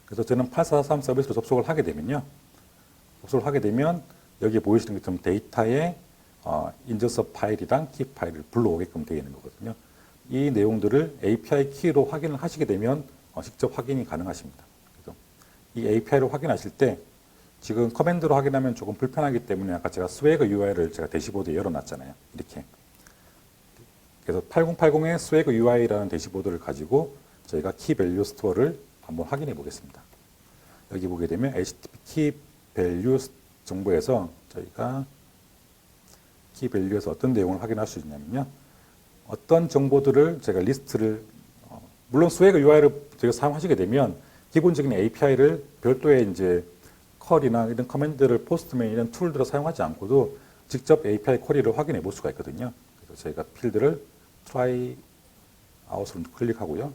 그래서 저는 8443 서비스로 접속을 하게 되면요. 접속을 하게 되면 여기 보이시는 것처럼 데이터에 인증서 파일이랑 키 파일을 불러오게끔 되어 있는 거거든요. 이 내용들을 API 키로 확인을 하시게 되면 직접 확인이 가능하십니다. 그래서 이 API를 확인하실 때 지금 커맨드로 확인하면 조금 불편하기 때문에 아까 제가 스웨그 UI를 제가 대시보드에 열어놨잖아요. 이렇게. 그래서 8080의 스웨그 UI라는 대시보드를 가지고 저희가 키 밸류 스토어를 한번 확인해 보겠습니다. 여기 보게 되면 HTTP 키 밸류 정보에서 저희가 키 밸류에서 어떤 내용을 확인할 수 있냐면요. 어떤 정보들을 제가 리스트를 물론 스웨그 UI를 저희가 사용하시게 되면 기본적인 API를 별도의 이제 컬이나 이런 커맨드를 포스트맨 이런 툴들을 사용하지 않고도 직접 API 쿼리를 확인해 볼 수가 있거든요. 그래서 저희가 필드를 try out으로 클릭하고요.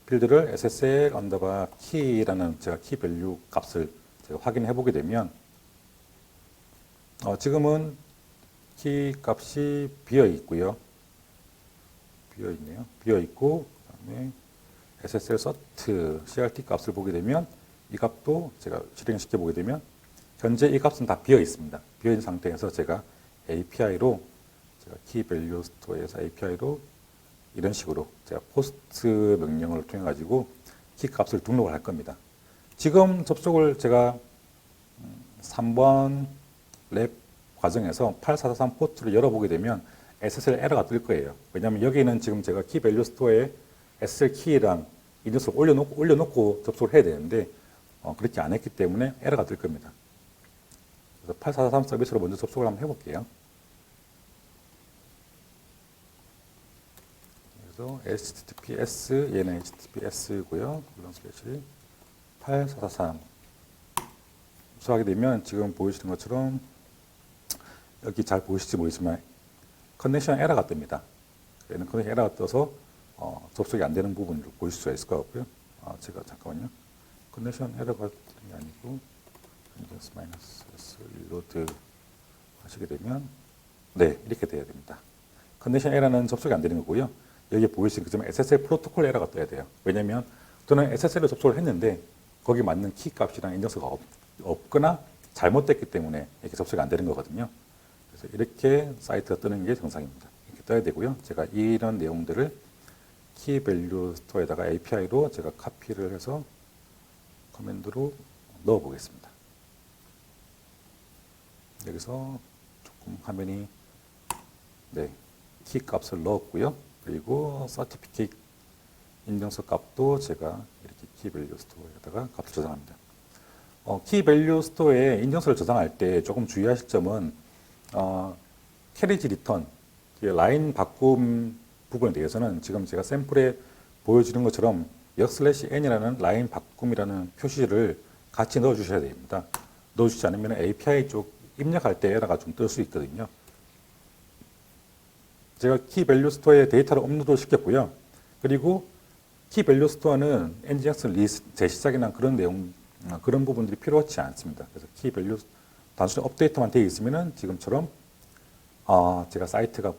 필드를 SSL 언더바 키라는 제가 키 밸류 값을 제가 확인해 보게 되면 지금은 키 값이 비어 있고요. 비어 있네요. 비어 있고 그다음에 SSL cert CRT 값을 보게 되면 이 값도 제가 실행시켜 보게 되면 현재 이 값은 다 비어 있습니다. 비어 있는 상태에서 제가 API로 제가 키 밸류 스토어에서 API로 이런 식으로 제가 포스트 명령을 통해 가지고 키 값을 등록을 할 겁니다. 지금 접속을 제가 3번 랩 과정에서 8443 포트를 열어보게 되면 SSL 에러가 뜰 거예요. 왜냐하면 여기는 지금 제가 키 밸류 스토어에 SSL 키랑 인증서를 올려놓고 접속을 해야 되는데 그렇게 안 했기 때문에 에러가 뜰 겁니다. 그래서 8443 서비스로 먼저 접속을 한번 해볼게요. 그래서 HTTPS, 얘는 HTTPS고요. 물론 스페셜이 8443 접속하게 되면 지금 보이시는 것처럼 여기 잘 보이실지 모르겠지만 커넥션 에러가 뜹니다. 얘는 커넥션 에러가 떠서 접속이 안 되는 부분을 보실 수가 있을 것 같고요. 제가 잠깐만요. 커넥션 에러가 뜨는 게 아니고 인덱스 마이너스 S 리로드 하시게 되면 네, 이렇게 돼야 됩니다. 컨디션 에러는 접속이 안 되는 거고요. 여기 보이시는 그점 SSL 프로토콜 에러가 떠야 돼요. 왜냐면 저는 SSL로 접속을 했는데 거기 맞는 키 값이랑 인증서가 없거나 잘못됐기 때문에 이렇게 접속이 안 되는 거거든요. 그래서 이렇게 사이트가 뜨는 게 정상입니다. 이렇게 떠야 되고요. 제가 이런 내용들을 키 밸류 스토어에다가 API로 제가 카피를 해서 커맨드로 넣어 보겠습니다. 여기서 조금 화면이 네, 키 값을 넣었고요. 그리고 서티피케이트 인증서 값도 제가 이렇게 키 밸류 스토어에다가 값을 저장합니다. 키 밸류 스토어에 인증서를 저장할 때 조금 주의하실 점은 캐리지 리턴 라인 바꿈 부분에 대해서는 지금 제가 샘플에 보여주는 것처럼 역/n이라는 라인 바꿈이라는 표시를 같이 넣어 주셔야 됩니다. 넣어주지 않으면 API 쪽 입력할 때 에러가 좀 뜰 수 있거든요. 제가 키 밸류 스토어에 데이터를 업로드 시켰고요. 그리고 키 밸류 스토어는 NGX 리스 재시작이나 그런 내용, 그런 부분들이 필요하지 않습니다. 그래서 키 밸류 단순히 업데이트만 되어 있으면은 지금처럼 제가 사이트가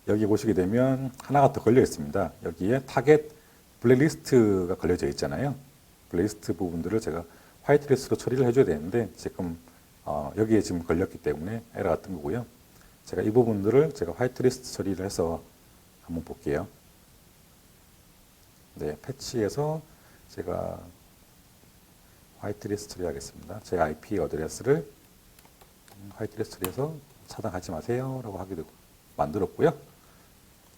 여기 보시게 되면 하나가 더 걸려 있습니다. 여기에 타겟 블랙리스트가 걸려져 있잖아요. 블랙리스트 부분들을 제가 화이트리스트로 처리를 해줘야 되는데 지금 여기에 지금 걸렸기 때문에 에러가 뜬 거고요. 제가 이 부분들을 제가 화이트리스트 처리를 해서 한번 볼게요. 네, 패치에서 제가 화이트리스트 처리하겠습니다. 제 IP 어드레스를 화이트리스트 처리해서 차단하지 마세요 라고 하기도 만들었고요.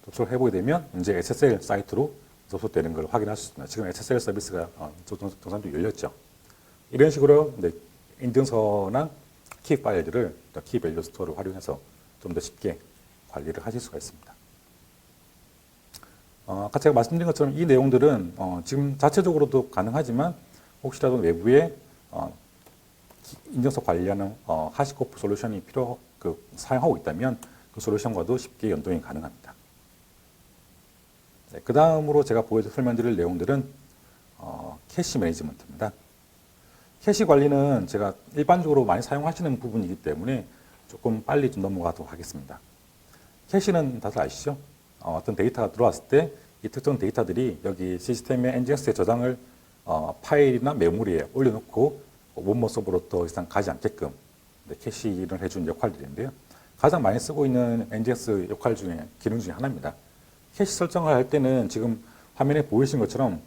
접속을 해보게 되면 이제 SSL 사이트로 접속되는 걸 확인할 수 있습니다. 지금 SSL 서비스가 정상적으로 열렸죠. 이런 식으로 인증서나 키 파일들을 키 밸류 스토어를 활용해서 좀 더 쉽게 관리를 하실 수가 있습니다. 아까 제가 말씀드린 것처럼 이 내용들은 지금 자체적으로도 가능하지만 혹시라도 외부에 인증서 관리하는 하시코프 솔루션이 사용하고 있다면 그 솔루션과도 쉽게 연동이 가능합니다. 네, 그 다음으로 제가 설명드릴 내용들은 캐시 매니지먼트입니다. 캐시 관리는 제가 일반적으로 많이 사용하시는 부분이기 때문에 조금 빨리 좀 넘어가도록 하겠습니다. 캐시는 다들 아시죠? 어떤 데이터가 들어왔을 때 이 특정 데이터들이 여기 시스템의 NGX에 저장을 파일이나 메모리에 올려놓고 원모 서버로 더 이상 가지 않게끔 캐시를 해주는 역할들인데요. 가장 많이 쓰고 있는 NGX 역할 중에 기능 중에 하나입니다. 캐시 설정을 할 때는 지금 화면에 보이신 것처럼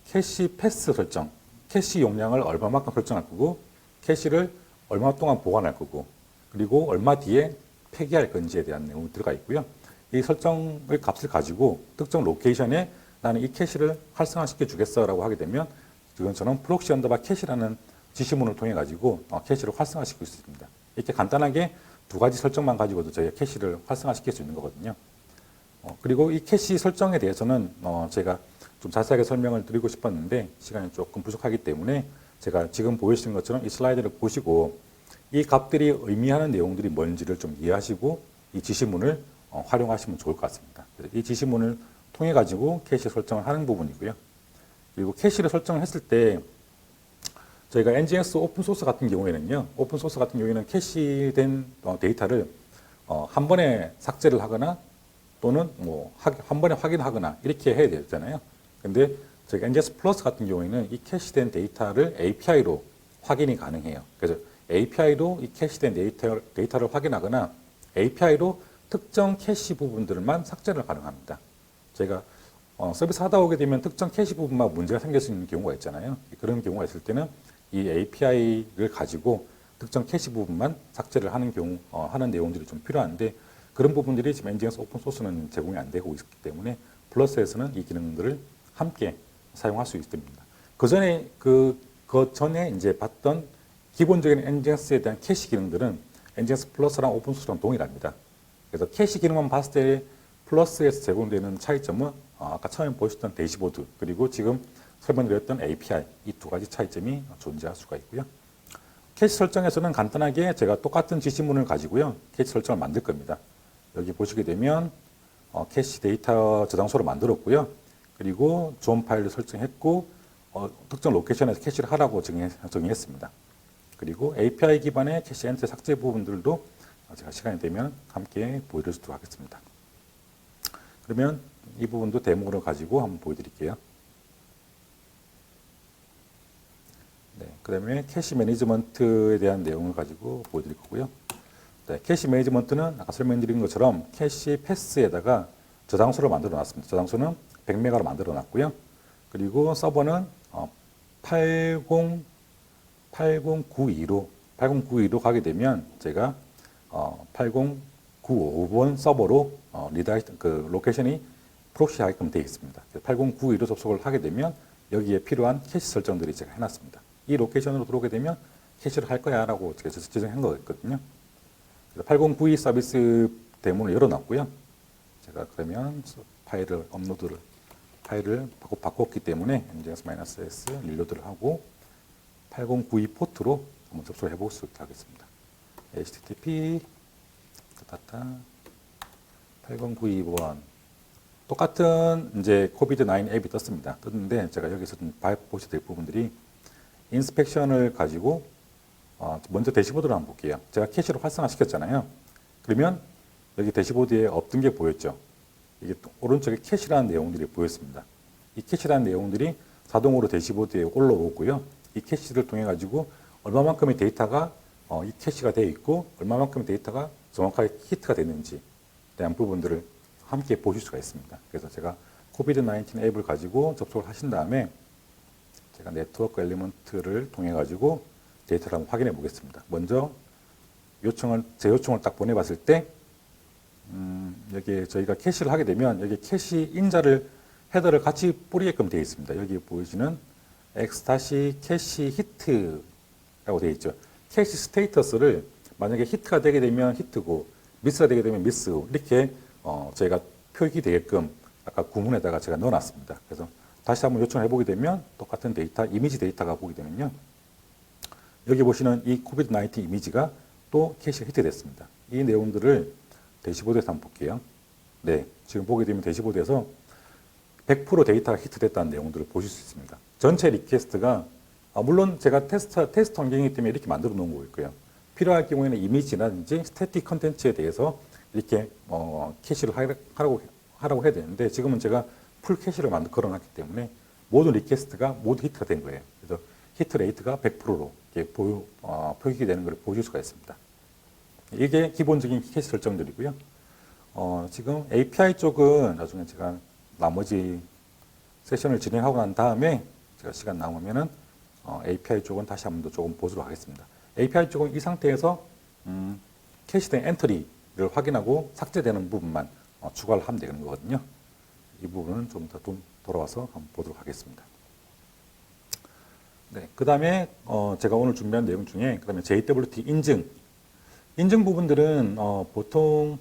캐시 패스 설정, 캐시 용량을 얼마만큼 설정할 거고 캐시를 얼마 동안 보관할 거고 그리고 얼마 뒤에 폐기할 건지에 대한 내용이 들어가 있고요. 이 설정의 값을 가지고 특정 로케이션에 나는 이 캐시를 활성화시켜 주겠어라고 하게 되면 지금처럼 프록시 언더바 캐시라는 지시문을 통해 가지고 캐시를 활성화시킬 수 있습니다. 이렇게 간단하게 두 가지 설정만 가지고도 저희가 캐시를 활성화시킬 수 있는 거거든요. 그리고 이 캐시 설정에 대해서는 제가 좀 자세하게 설명을 드리고 싶었는데 시간이 조금 부족하기 때문에 제가 지금 보여주신 것처럼 이 슬라이드를 보시고 이 값들이 의미하는 내용들이 뭔지를 좀 이해하시고 이 지시문을 활용하시면 좋을 것 같습니다. 이 지시문을 통해 가지고 캐시 설정을 하는 부분이고요. 그리고 캐시를 설정했을 때 저희가 NGX 오픈소스 같은 경우에는요. 오픈소스 같은 경우에는 캐시된 데이터를 한 번에 삭제를 하거나 또는 한 번에 확인하거나 이렇게 해야 되잖아요. 근데 저희가 NGX 플러스 같은 경우에는 이 캐시된 데이터를 API로 확인이 가능해요. 그래서 API로 이 캐시된 데이터를 확인하거나 API로 특정 캐시 부분들만 삭제를 가능합니다. 저희가 서비스 하다 오게 되면 특정 캐시 부분만 문제가 생길 수 있는 경우가 있잖아요. 그런 경우가 있을 때는 이 API를 가지고 특정 캐시 부분만 삭제를 하는 하는 내용들이 좀 필요한데 그런 부분들이 지금 NGX 오픈소스는 제공이 안 되고 있기 때문에 플러스에서는 이 기능들을 함께 사용할 수 있습니다. 그 전에 이제 봤던 기본적인 NGX에 대한 캐시 기능들은 NGX 플러스랑 오픈소스랑 동일합니다. 그래서 캐시 기능만 봤을 때 플러스에서 제공되는 차이점은 아까 처음에 보셨던 대시보드 그리고 지금 설명드렸던 API 이 두 가지 차이점이 존재할 수가 있고요. 캐시 설정에서는 간단하게 제가 똑같은 지시문을 가지고요. 캐시 설정을 만들 겁니다. 여기 보시게 되면 캐시 데이터 저장소를 만들었고요. 그리고 존 파일을 설정했고 특정 로케이션에서 캐시를 하라고 정의했습니다. 그리고 API 기반의 캐시 엔트 삭제 부분들도 제가 시간이 되면 함께 보여드리도록 하겠습니다. 그러면 이 부분도 데모를 가지고 한번 보여드릴게요. 네, 그 다음에 캐시 매니지먼트에 대한 내용을 가지고 보여드릴 거고요. 네, 캐시 매니지먼트는 아까 설명드린 것처럼 캐시 패스에다가 저장소를 만들어 놨습니다. 저장소는 100메가로 만들어 놨고요. 그리고 서버는 8092로 가게 되면 제가 8095번 서버로 그 로케이션이 프록시 하게끔 되어 있습니다. 8092로 접속을 하게 되면 여기에 필요한 캐시 설정들이 제가 해놨습니다. 이 로케이션으로 들어오게 되면 캐시를 할 거야 라고 제가 지정한 거거든요. 8092 서비스 데모를 열어놨고요. 제가 그러면 파일을 바꿨기 때문에 nginx-s 릴로드를 하고 8092 포트로 한번 접속을 해볼 수 있게 하겠습니다. http 8092번 똑같은 이제 코비드-9 앱이 떴는데 제가 여기서 좀 보셔야 될 부분들이 인스펙션을 가지고 먼저 대시보드를 한번 볼게요. 제가 캐시를 활성화시켰잖아요. 그러면 여기 대시보드에 없던 게 보였죠. 이게 오른쪽에 캐시라는 내용들이 보였습니다. 이 캐시라는 내용들이 자동으로 대시보드에 올라오고요. 이 캐시를 통해 가지고 얼마만큼의 데이터가 이 캐시가 되어 있고 얼마만큼의 데이터가 정확하게 히트가 됐는지 대한 부분들을 함께 보실 수가 있습니다. 그래서 제가 코비드-19 앱을 가지고 접속을 하신 다음에 제가 네트워크 엘리먼트를 통해 가지고 데이터를 한번 확인해 보겠습니다. 먼저 제 요청을 딱 보내봤을 때 여기에 저희가 캐시를 하게 되면 여기 캐시 인자를 헤더를 같이 뿌리게끔 되어 있습니다. 여기 보이시는 x-캐시 히트라고 되어 있죠. 캐시 스테이터스를 만약에 히트가 되게 되면 히트고 미스가 되게 되면 미스고 이렇게 저희가 표기되게끔 아까 구문에다가 제가 넣어놨습니다. 그래서 다시 한번 요청을 해보게 되면 똑같은 데이터, 이미지 데이터가 보게 되면요. 여기 보시는 이 코비드-19 이미지가 또 캐시가 히트됐습니다. 이 내용들을 대시보드에서 한번 볼게요. 네, 지금 보게 되면 대시보드에서 100% 데이터가 히트됐다는 내용들을 보실 수 있습니다. 전체 리퀘스트가 물론 제가 테스트 환경이기 때문에 이렇게 만들어 놓은 거고요. 필요할 경우에는 이미지라든지 스태틱 컨텐츠에 대해서 이렇게 캐시를 하라고 해야 되는데 지금은 제가 풀 캐시를 걸어놨기 때문에 모든 리퀘스트가 모두 히트가 된 거예요. 그래서 히트 레이트가 100%로 이렇게 표기되는 걸 보실 수가 있습니다. 이게 기본적인 캐시 설정들이고요. 지금 API 쪽은 나중에 제가 나머지 세션을 진행하고 난 다음에 제가 시간 남으면은 API 쪽은 다시 한번 더 조금 보도록 하겠습니다. API 쪽은 이 상태에서 캐시된 엔트리를 확인하고 삭제되는 부분만 추가를 하면 되는 거거든요. 이 부분은 좀 더 돌아와서 한번 보도록 하겠습니다. 네, 그 다음에 제가 오늘 준비한 내용 중에 그 다음에 JWT 인증 부분들은 보통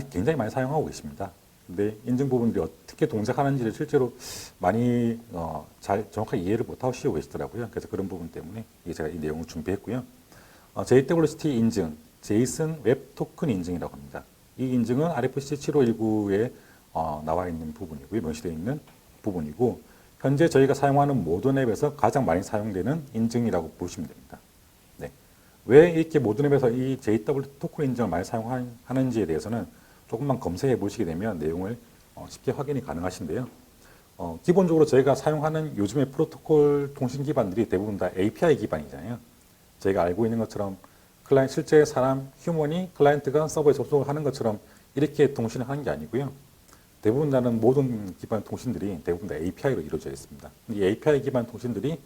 굉장히 많이 사용하고 계십니다. 근데 인증 부분들이 어떻게 동작하는지를 실제로 많이 정확하게 이해를 못 하시고 계시더라고요. 그래서 그런 부분 때문에 제가 이 내용을 준비했고요. JWT 인증, 제이슨 웹 토큰 인증이라고 합니다. 이 인증은 RFC 7519에 나와 있는 부분이고요. 명시되어 있는 부분이고 현재 저희가 사용하는 모든 앱에서 가장 많이 사용되는 인증이라고 보시면 됩니다. 네. 왜 이렇게 모든 앱에서 이 JWT 토큰 인증을 많이 사용하는지에 대해서는 조금만 검색해 보시게 되면 내용을 쉽게 확인이 가능하신데요. 기본적으로 저희가 사용하는 요즘의 프로토콜 통신 기반들이 대부분 다 API 기반이잖아요. 저희가 알고 있는 것처럼 실제 사람, 휴먼이 클라이언트가 서버에 접속을 하는 것처럼 이렇게 통신을 하는 게 아니고요. 대부분 다른 모든 기반 통신들이 대부분 다 API로 이루어져 있습니다. 이 API 기반 통신들이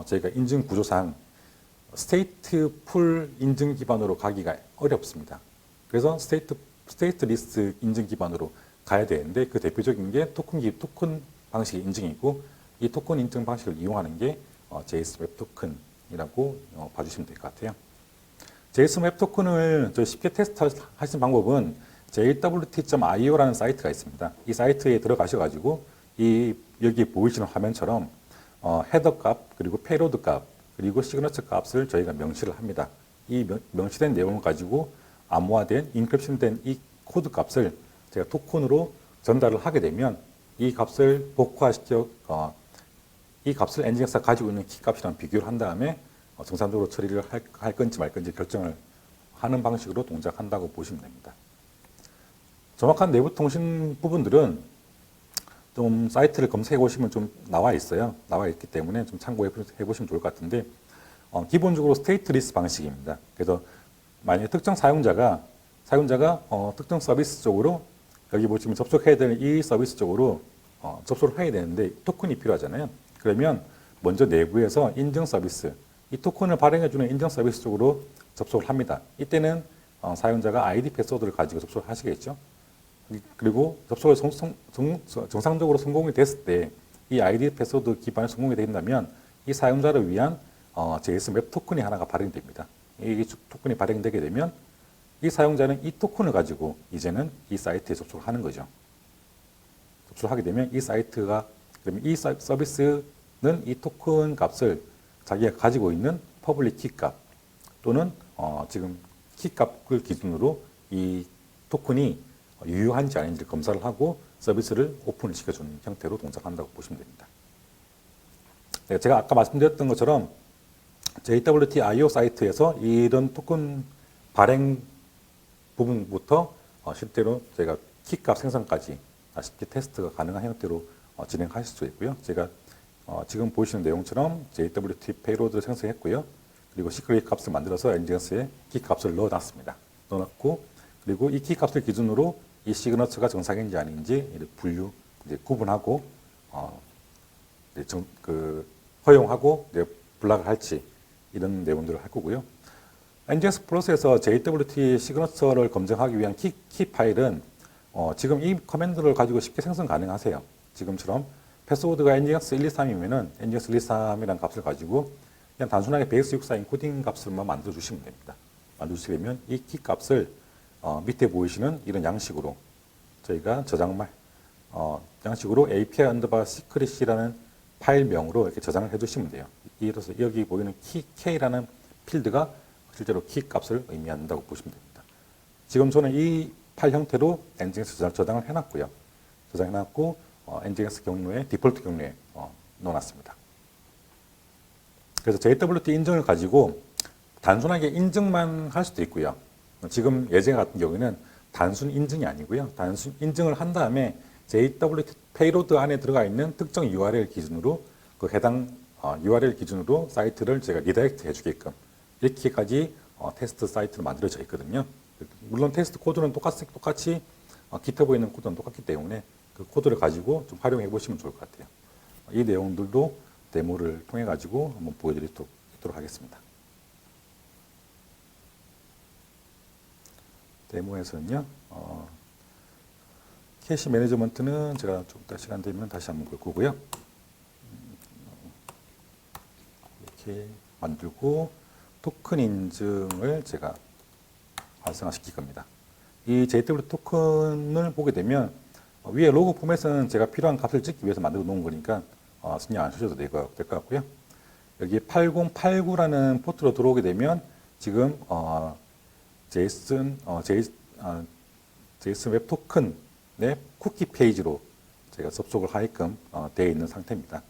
저희가 인증 구조상 스테이트 풀 인증 기반으로 가기가 어렵습니다. 그래서 스테이트 리스트 인증 기반으로 가야 되는데 그 대표적인 게 토큰 방식의 인증이고 이 토큰 인증 방식을 이용하는 게 JS 웹 토큰이라고 봐주시면 될 것 같아요. JS 웹 토큰을 쉽게 테스트 하시는 방법은 jwt.io라는 사이트가 있습니다. 이 사이트에 들어가셔가지고 여기 보이시는 화면처럼 헤더 값, 그리고 페이로드 값, 그리고 시그너처 값을 저희가 명시를 합니다. 이 명시된 내용을 가지고 암호화된, 인크립션된 이 코드 값을 제가 토큰으로 전달을 하게 되면 이 값을 복구화시켜 이 값을 엔진엑스가 가지고 있는 키 값이랑 비교를 한 다음에 정상적으로 처리를 할 건지 말 건지 결정을 하는 방식으로 동작한다고 보시면 됩니다. 정확한 내부 통신 부분들은 좀 사이트를 검색해 보시면 좀 나와 있어요. 나와 있기 때문에 좀 참고해 보시면 좋을 것 같은데, 기본적으로 스테이트리스 방식입니다. 그래서 만약에 특정 사용자가 특정 서비스 쪽으로 여기 보시면 접속해야 되는 이 서비스 쪽으로 접속을 해야 되는데 토큰이 필요하잖아요. 그러면 먼저 내부에서 인증 서비스, 이 토큰을 발행해주는 인증 서비스 쪽으로 접속을 합니다. 이때는 사용자가 아이디 패스워드를 가지고 접속을 하시겠죠. 그리고 접속을 정상적으로 성공이 됐을 때 이 아이디 패스워드 기반에 성공이 된다면 이 사용자를 위한 JS 웹 토큰이 하나가 발행됩니다. 이 토큰이 발행되게 되면 이 사용자는 이 토큰을 가지고 이제는 이 사이트에 접속을 하는 거죠. 접속을 하게 되면 이 사이트가, 그러면 이 서비스는 이 토큰 값을 자기가 가지고 있는 퍼블릭 키 값 또는 지금 키 값을 기준으로 이 토큰이 유효한지 아닌지 검사를 하고 서비스를 오픈을 시켜주는 형태로 동작한다고 보시면 됩니다. 네, 제가 아까 말씀드렸던 것처럼 JWT IO 사이트에서 이런 토큰 발행 부분부터 실제로 제가 키값 생성까지 쉽게 테스트가 가능한 형태로 진행하실 수 있고요. 제가 지금 보시는 내용처럼 JWT 페이로드를 생성했고요. 그리고 시크릿 값을 만들어서 엔진스에 키값을 넣어놨습니다. 넣어놨고, 그리고 이 키값을 기준으로 이 시그너처가 정상인지 아닌지 구분하고 허용하고 블락을 할지 이런 내용들을 할 거고요. NGS 플러스에서 JWT 시그너처를 검증하기 위한 키 파일은 지금 이 커맨드를 가지고 쉽게 생성 가능하세요. 지금처럼 패스워드가 NGS 123이면은 NGS 123이라는 값을 가지고 그냥 단순하게 베이스64 인코딩 값을만 만들어 주시면 됩니다. 만들어 주시면 이 키 값을 밑에 보이시는 이런 양식으로 저희가 양식으로 API 언더바 시크릿이라는 파일명으로 이렇게 저장을 해주시면 돼요. 이래서 여기 보이는 K라는 필드가 실제로 키 값을 의미한다고 보시면 됩니다. 지금 저는 이 파일 형태로 엔진엑스 저장을 해놨고요. 저장해놨고 엔진엑스 경로에 디폴트 경로에 넣어놨습니다. 그래서 JWT 인증을 가지고 단순하게 인증만 할 수도 있고요. 지금 예제 같은 경우에는 단순 인증이 아니고요. 단순 인증을 한 다음에 JWT 페이로드 안에 들어가 있는 특정 URL 기준으로 그 해당 URL 기준으로 사이트를 제가 리다이렉트 해주게끔 이렇게까지 테스트 사이트를 만들어져 있거든요. 물론 테스트 코드는 똑같이 GitHub에 있는 코드는 똑같기 때문에 그 코드를 가지고 좀 활용해 보시면 좋을 것 같아요. 이 내용들도 데모를 통해 가지고 한번 보여드리도록 하겠습니다. 데모에서는요, 캐시 매니지먼트는 제가 좀 이따 시간 되면 다시 한번 볼 거고요. 이렇게 만들고 토큰 인증을 제가 활성화시킬 겁니다. 이 JWT 토큰을 보게 되면 위에 로그 포맷은 제가 필요한 값을 찍기 위해서 만들어 놓은 거니까 신경 안 쓰셔도 될 것 같고요. 여기 8089라는 포트로 들어오게 되면 지금 JSON 웹 토큰의 쿠키 페이지로 제가 접속을 하게끔 되어 있는 상태입니다.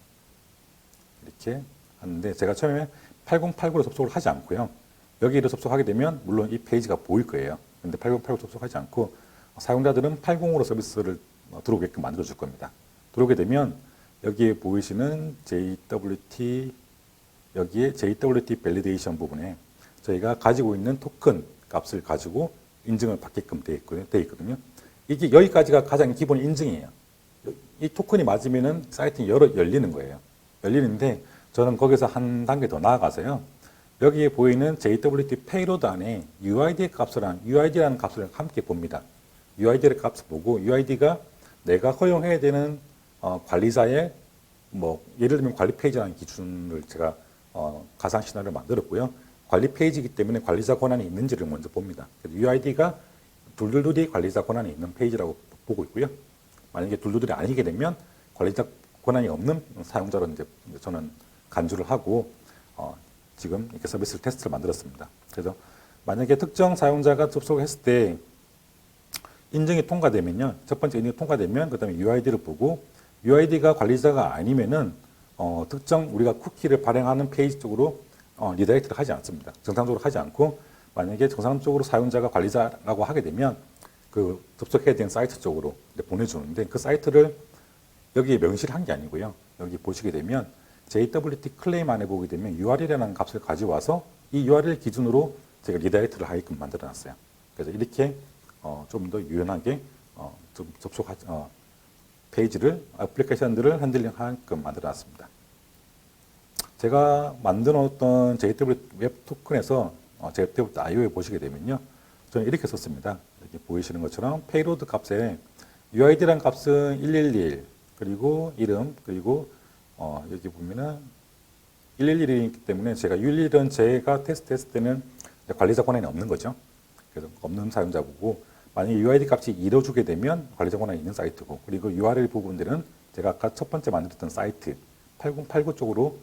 이렇게 하는데 제가 처음에 8089로 접속을 하지 않고요. 여기를 접속하게 되면 물론 이 페이지가 보일 거예요. 근데 8089 접속하지 않고 사용자들은 80으로 서비스를 들어오게끔 만들어 줄 겁니다. 들어오게 되면 여기에 보이시는 여기에 JWT 밸리데이션 부분에 저희가 가지고 있는 토큰 값을 가지고 인증을 받게끔 되어 있거든요. 이게 여기까지가 가장 기본 인증이에요. 이 토큰이 맞으면은 사이트는 열리는 거예요. 열리는데 저는 거기서 한 단계 더 나아가서요. 여기에 보이는 JWT 페이로드 안에 UID라는 값을 함께 봅니다. UID의 값을 보고 UID가 내가 허용해야 되는 관리자의 예를 들면 관리 페이지라는 기준을 제가 가상 시나리오를 만들었고요. 관리 페이지이기 때문에 관리자 권한이 있는지를 먼저 봅니다. 그래서 UID가 둘둘둘이 관리자 권한이 있는 페이지라고 보고 있고요. 만약에 둘둘둘이 아니게 되면 관리자 권한이 없는 사용자로 이제 저는 간주를 하고 지금 이렇게 서비스 테스트를 만들었습니다. 그래서 만약에 특정 사용자가 접속을 했을 때 인증이 통과되면요. 첫 번째 인증이 통과되면 그 다음에 UID를 보고 UID가 관리자가 아니면은 특정 우리가 쿠키를 발행하는 페이지 쪽으로 리다이렉트를 하지 않습니다. 정상적으로 하지 않고 만약에 정상적으로 사용자가 관리자라고 하게 되면 그 접속해야 되는 사이트 쪽으로 보내주는데 그 사이트를 여기에 명시를 한 게 아니고요. 여기 보시게 되면 JWT 클레임 안에 보게 되면 URL이라는 값을 가져와서 이 URL 기준으로 제가 리다이렉트를 하게끔 만들어 놨어요. 그래서 이렇게 좀 더 유연하게 좀 접속 페이지를 애플리케이션들을 핸들링 하게끔 만들어 놨습니다. 제가 만들어 놓았던 JWT 웹 토큰에서 JWT IO에 보시게 되면요. 저는 이렇게 썼습니다. 이렇게 보이시는 것처럼 페이로드 값에 UID라는 값은 1111 그리고 이름 그리고 여기 보면은 111이기 때문에 제가 111은 제가 테스트했을 때는 관리자 권한이 없는 거죠. 그래서 없는 사용자고 만약에 UID 값이 2로 주게 되면 관리자 권한이 있는 사이트고 그리고 URL 부분들은 제가 아까 첫 번째 만들었던 사이트 8089 쪽으로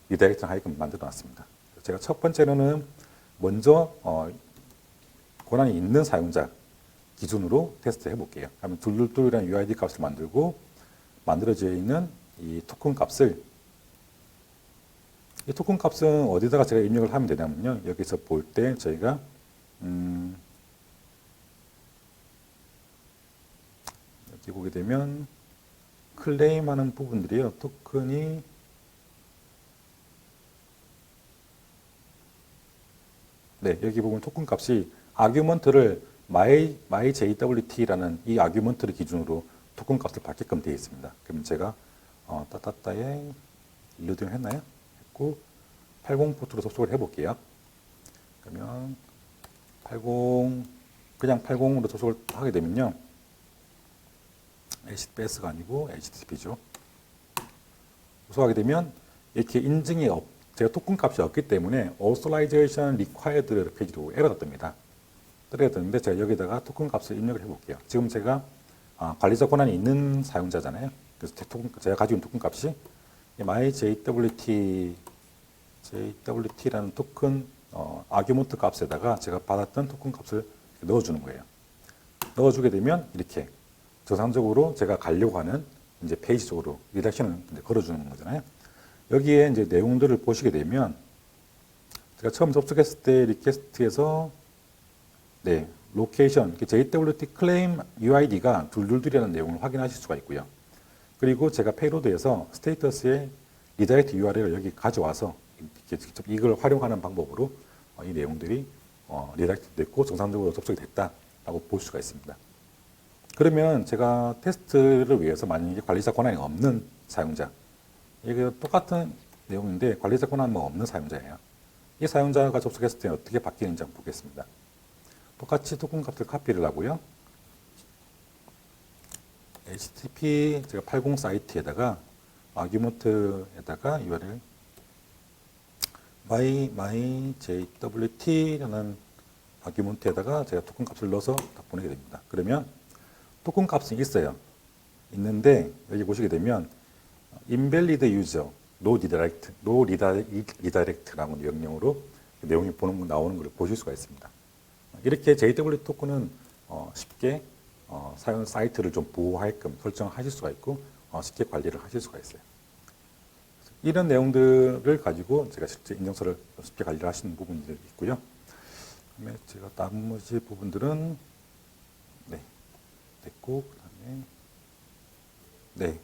리다이렉트 하게끔 만들어 놨습니다. 제가 첫 번째로는 먼저 권한이 있는 사용자 기준으로 테스트 해볼게요. 그러면 둘둘둘이라는 UID 값을 만들고 만들어져 있는 이 토큰 값을 이 토큰 값은 어디다가 제가 입력을 하면 되냐면요. 여기서 볼 때 저희가 여기 보게 되면 클레임하는 부분들이요. 토큰이 네, 여기 보면 토큰 값이 아규먼트를 myJWT라는 이 아규먼트를 기준으로 토큰 값을 받게끔 되어 있습니다. 그럼 제가 따따따에 일로딩 했나요? 했고 80 포트로 접속을 해볼게요. 그러면 80 그냥 80으로 접속을 하게 되면요. HTTPS가 아니고 HTTP죠. 접속하게 되면 이렇게 인증이 제가 토큰 값이 없기 때문에 Authorization Required 페이지로 에러가 뜹니다. 에러가 뜨는데 제가 여기다가 토큰 값을 입력을 해볼게요. 지금 제가 관리자 권한이 있는 사용자잖아요. 그래서 제가 가지고 있는 토큰 값이 myJWT라는 토큰 아규먼트 값에다가 제가 받았던 토큰 값을 넣어주는 거예요. 넣어주게 되면 이렇게 정상적으로 제가 가려고 하는 이제 페이지 쪽으로 리다이렉션을 걸어주는 거잖아요. 여기에 이제 내용들을 보시게 되면 제가 처음 접속했을 때 리퀘스트에서 네, 로케이션, JWT 클레임 UID가 둘둘둘이라는 내용을 확인하실 수가 있고요. 그리고 제가 페이로드에서 스테이터스의 리다이렉트 URL을 여기 가져와서 직접 이걸 활용하는 방법으로 이 내용들이 리다이렉트 됐고 정상적으로 접속이 됐다라고 볼 수가 있습니다. 그러면 제가 테스트를 위해서 만약에 관리자 권한이 없는 사용자, 이게 똑같은 내용인데 관리자 권한 없는 사용자예요. 이 사용자가 접속했을 때 어떻게 바뀌는지 한번 보겠습니다. 똑같이 토큰 값을 카피를 하고요. HTTP 제가 80 사이트에다가 아규먼트에다가 URL myJWT라는 아규먼트에다가 제가 토큰 값을 넣어서 다 보내게 됩니다. 그러면 토큰 값이 있어요. 있는데 여기 보시게 되면 invalid user, no redirect라고 명령으로 내용이 나오는 걸 보실 수가 있습니다. 이렇게 JWT 토큰은 쉽게 사용 사이트를 좀 보호하게끔 설정하실 수가 있고 쉽게 관리를 하실 수가 있어요. 이런 내용들을 가지고 제가 실제 인증서를 쉽게 관리를 하시는 부분들이 있고요. 그다음에 제가 나머지 부분들은 네 됐고 그다음에 네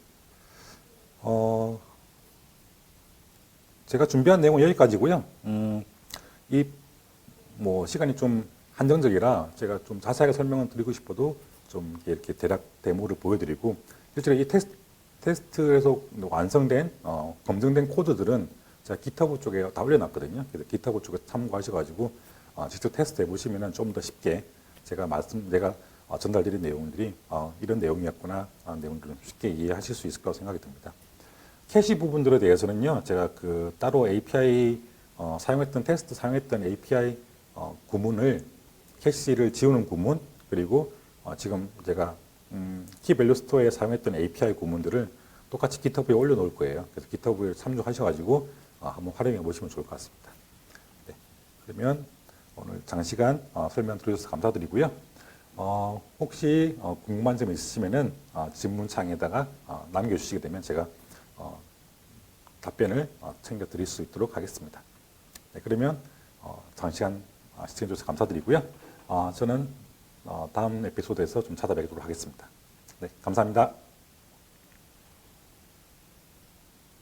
제가 준비한 내용은 여기까지고요. 이 시간이 좀 한정적이라 제가 좀 자세하게 설명을 드리고 싶어도 좀 이렇게 대략 데모를 보여드리고 실제로 이 테스트에서 완성된 검증된 코드들은 제가 기타브 쪽에 다 올려놨거든요. 그래서 기타브 쪽에 참고하셔가지고 직접 테스트 해보시면은 좀 더 쉽게 내가 전달드린 내용들이 이런 내용이었구나 하는 내용들을 쉽게 이해하실 수 있을 거라고 생각이 듭니다. 캐시 부분들에 대해서는요, 제가 따로 API 테스트 사용했던 API 구문을 캐시를 지우는 구문 그리고 지금 제가 키밸류 스토어에 사용했던 API 구문들을 똑같이 기타브에 올려놓을 거예요. 그래서 기타브에 참조하셔가지고 한번 활용해 보시면 좋을 것 같습니다. 네, 그러면 오늘 장시간 설명 들어주셔서 감사드리고요. 혹시 궁금한 점 있으시면은 질문창에다가 남겨주시게 되면 제가 답변을 챙겨 드릴 수 있도록 하겠습니다. 네, 그러면 장시간 시청해주셔서 감사드리고요. 저는 다음 에피소드에서 좀 찾아뵙도록 하겠습니다. 네, 감사합니다.